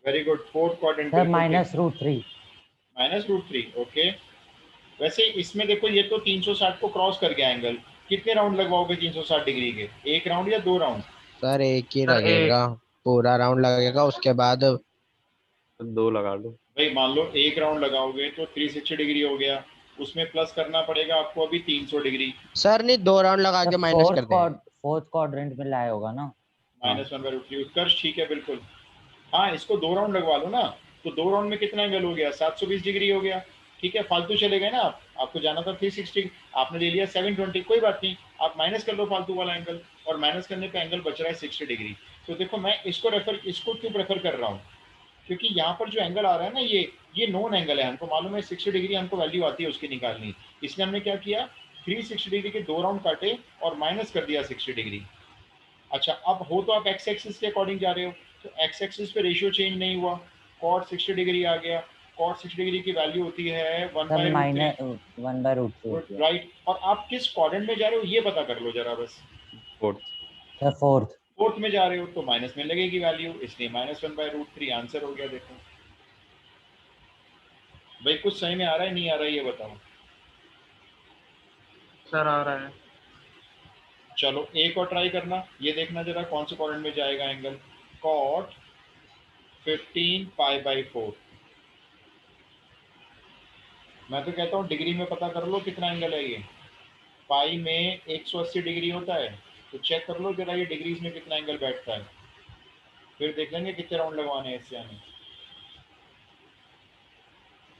Very good, fourth quadrant. Sir -√3। -√3 okay. वैसे इसमें देखो ये तो 360 को क्रॉस कर गया एंगल। कितने राउंड लगवाओगे 360 डिग्री के? एक राउंड या 2 राउंड? सर एक ही सर लगेगा, पूरा राउंड लगेगा उसके बाद। तो 2 लगा लो। भाई मान लो एक राउंड लगाओगे तो 360 डिग्री हो गया, उसमें प्लस करना पड़ेगा आपको अभी 300 डिग्री। सर नहीं, 2 राउंड लगा के माइनस कर देंगे। फोर्थ क्वाड्रेंट में लाया होगा ना। -1/√3 उत्कर्ष, ठीक है बिल्कुल। हाँ इसको 2 राउंड लगवा लो ना, तो 2 राउंड में कितना एंगल हो गया? 720 डिग्री हो गया। ठीक है फालतू चले गए ना आप, आपको जाना था 360, आपने ले लिया 720, कोई बात नहीं, आप माइनस कर लो फालतू वाला एंगल, और माइनस करने पे एंगल बच रहा है 60 डिग्री। तो देखो मैं इसको क्यों प्रेफर कर रहा हूँ, क्योंकि यहाँ पर जो एंगल आ रहा है ना, ये नोन एंगल है, हमको मालूम है 60 डिग्री हमको वैल्यू आती है उसकी निकालनी। इसलिए हमने क्या किया, 360 डिग्री के 2 राउंड काटे और माइनस कर दिया 60 डिग्री। अच्छा अब हो तो आप एक्स एक्सिस के अकॉर्डिंग जा रहे हो, तो एक्स एक्सिस पे रेशियो चेंज नहीं हुआ, cot 60 डिग्री आ गया, cot 60 डिग्री की वैल्यू होती है 1 सर by root 3। माइनस 1/√3 होती है राइट, और आप किस क्वाड्रेंट में जा रहे हो ये पता कर लो जरा बस। फोर्थ। Sir fourth. फोर्थ में जा रहे हो तो माइनस में लगेगी वैल्यू, इसलिए -1/√3 आंसर हो गया। देखो भाई कुछ सही में आ रहा है नहीं आ रहा है ये बताओ। सर आ रहा है। चलो एक और ट्राई करना, ये देखना जरा कौन से क्वाड्रेंट में जाएगा एंगल। cot 15 π/4। मैं तो कहता हूँ डिग्री में पता कर लो कितना एंगल है ये। पाई में 180 डिग्री होता है, तो चेक कर लो जरा ये डिग्रीज में कितना एंगल बैठता है, फिर देख लेंगे कितने राउंड लगवाने हैं इससे हमें।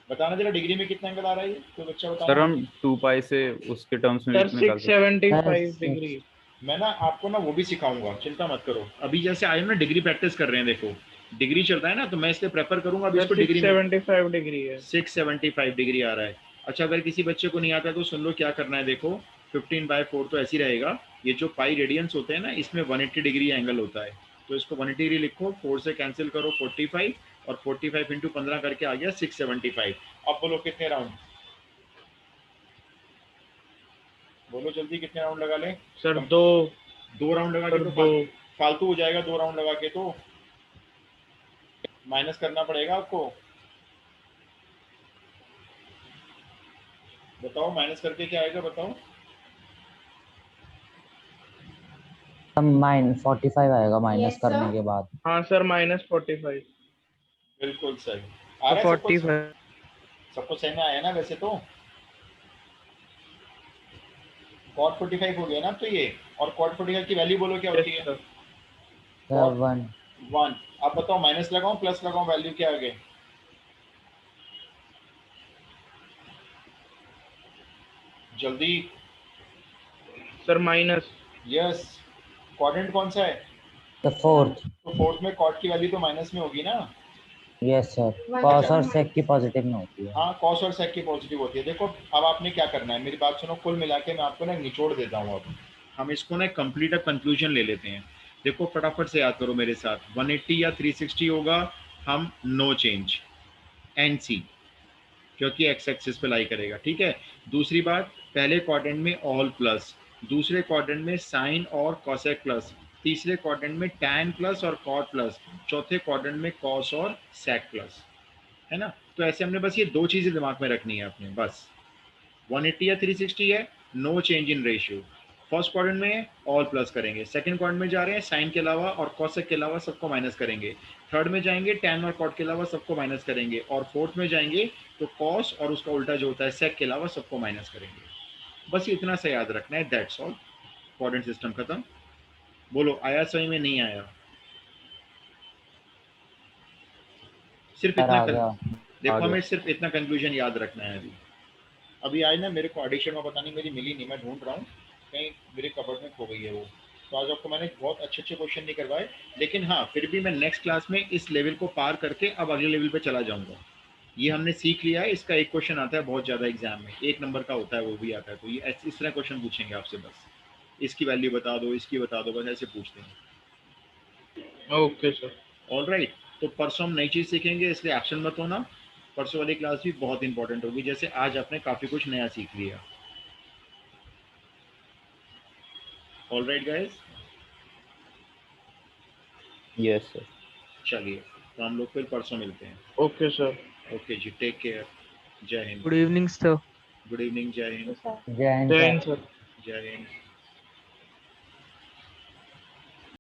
बताना जरा डिग्री में कितना एंगल आ रहा है ये, तो बच्चा सर बताना। हम 2 पाई से उसके टर्म्स में सर निकाल सकते हैं। 675 डिग्री। मैं ना आपको ना वो भी सिखाऊंगा, चिंता मत करो। अभी जैसे आए ना डिग्री प्रैक्टिस कर रहे हैं, देखो डिग्री चल रहा है ना, तो मैं इसलिए प्रेफर करूंगा अभी इसको डिग्री में। 675 डिग्री है। 675 डिग्री आ रहा है। अच्छा अगर किसी बच्चे को नहीं आता है तो सुन लो क्या करना है। देखो 15/4 तो ऐसे ही रहेगा, ये जो पाई रेडियंस होते हैं ना इसमें 180 डिग्री एंगल होता है, तो इसको 180 डिग्री लिखो, 4 से कैंसिल करो 45, और 45 इंटू 15 करके आ गया 675। अब बोलो कितने राउंड, बोलो जल्दी कितने राउंड लगा लें। सर 2 राउंड लगा के तो फालतू हो जाएगा, 2 राउंड लगा के तो माइनस करना पड़ेगा आपको। बताओ माइनस करके क्या आएगा बताओ। -45 आएगा माइनस करने के बाद। हाँ सर -45। बिल्कुल सही आ रहा है। 45। सबको सही में आया ना वैसे तो। cot 45 हो गया ना, तो ये और cot 45 की वैल्यू बोलो क्या होती है। सर 1। 1। अब बताओ माइनस लगाऊं प्लस लगाऊं, वैल्यू क्या आ गई। जल्दी। Sir minus. यस। क्वाड्रेंट कौन सा है। The fourth. तो फोर्थ में cot की वैल्यू तो माइनस में होगी ना। यस सर, कॉस और सेक की पॉजिटिव में होती है। हाँ कॉस और सेक की पॉजिटिव होती है। देखो अब आपने क्या करना है, मेरी बात सुनो, कुल मिला के मैं आपको ना निचोड़ देता हूँ। अब हम इसको ना कंप्लीट कंक्लूजन ले लेते हैं। देखो फटाफट से याद करो मेरे साथ, 180 या 360 होगा हम नो चेंज NC, क्योंकि एक्स एक्सिस पे लाई करेगा, ठीक है। दूसरी बात, पहले क्वाड्रेंट में ऑल प्लस, दूसरे क्वाड्रेंट में साइन और कॉसेक प्लस, तीसरे क्वाड्रेंट में टैन प्लस और कॉट प्लस, चौथे क्वाड्रेंट में कॉस और सेक प्लस, है ना। तो ऐसे हमने बस ये 2 चीजें दिमाग में रखनी है अपने, बस 180 या 360 है, no change in ratio. First quadrant में ऑल प्लस करेंगे, सेकंड क्वाड्रेंट में जा रहे हैं साइन के अलावा और कॉसेक के अलावा सबको माइनस करेंगे, थर्ड में जाएंगे टैन और कॉट के अलावा सबको माइनस करेंगे, और फोर्थ में जाएंगे तो कॉस और उसका उल्टा जो होता है सेक के अलावा सबको माइनस करेंगे। बस इतना सा याद रखना है, दैट्स ऑल। क्वाड्रेंट सिस्टम खत्म। बोलो आया सही में नहीं आया। सिर्फ इतना देखो हमें सिर्फ इतना कंक्लूजन याद रखना है। अभी आज ना मेरे को एडिशन में पता नहीं मेरी मिली नहीं, मैं ढूंढ रहा हूँ कहीं मेरे कबर्ड में खो गई है वो। तो आज आपको मैंने बहुत अच्छे अच्छे क्वेश्चन नहीं करवाए, लेकिन हाँ फिर भी मैं नेक्स्ट क्लास में इस लेवल को पार करके अब अगले लेवल पे चला जाऊंगा। ये हमने सीख लिया है, इसका एक क्वेश्चन आता है बहुत ज़्यादा एग्जाम में, 1 नंबर का होता है, वो भी आता है। तो ये इस तरह क्वेश्चन पूछेंगे आपसे, बस इसकी वैल्यू बता दो, इसकी बता दो, बस ऐसे पूछते हैं। Okay sir. ऑल राइट, तो परसों हम नई चीज़ सीखेंगे, इसलिए एब्सेंट मत होना। परसों वाली क्लास भी बहुत इंपॉर्टेंट होगी, जैसे आज आपने काफ़ी कुछ नया सीख लिया। All right guys. Yes sir. चलिए तो हम लोग फिर परसों मिलते हैं। Okay sir. ओके जी, टेक केयर। जय Hind. Good evening sir. Good evening. जय हिंद। जय हिंद जय सर। हिंद सर। जय हिंद।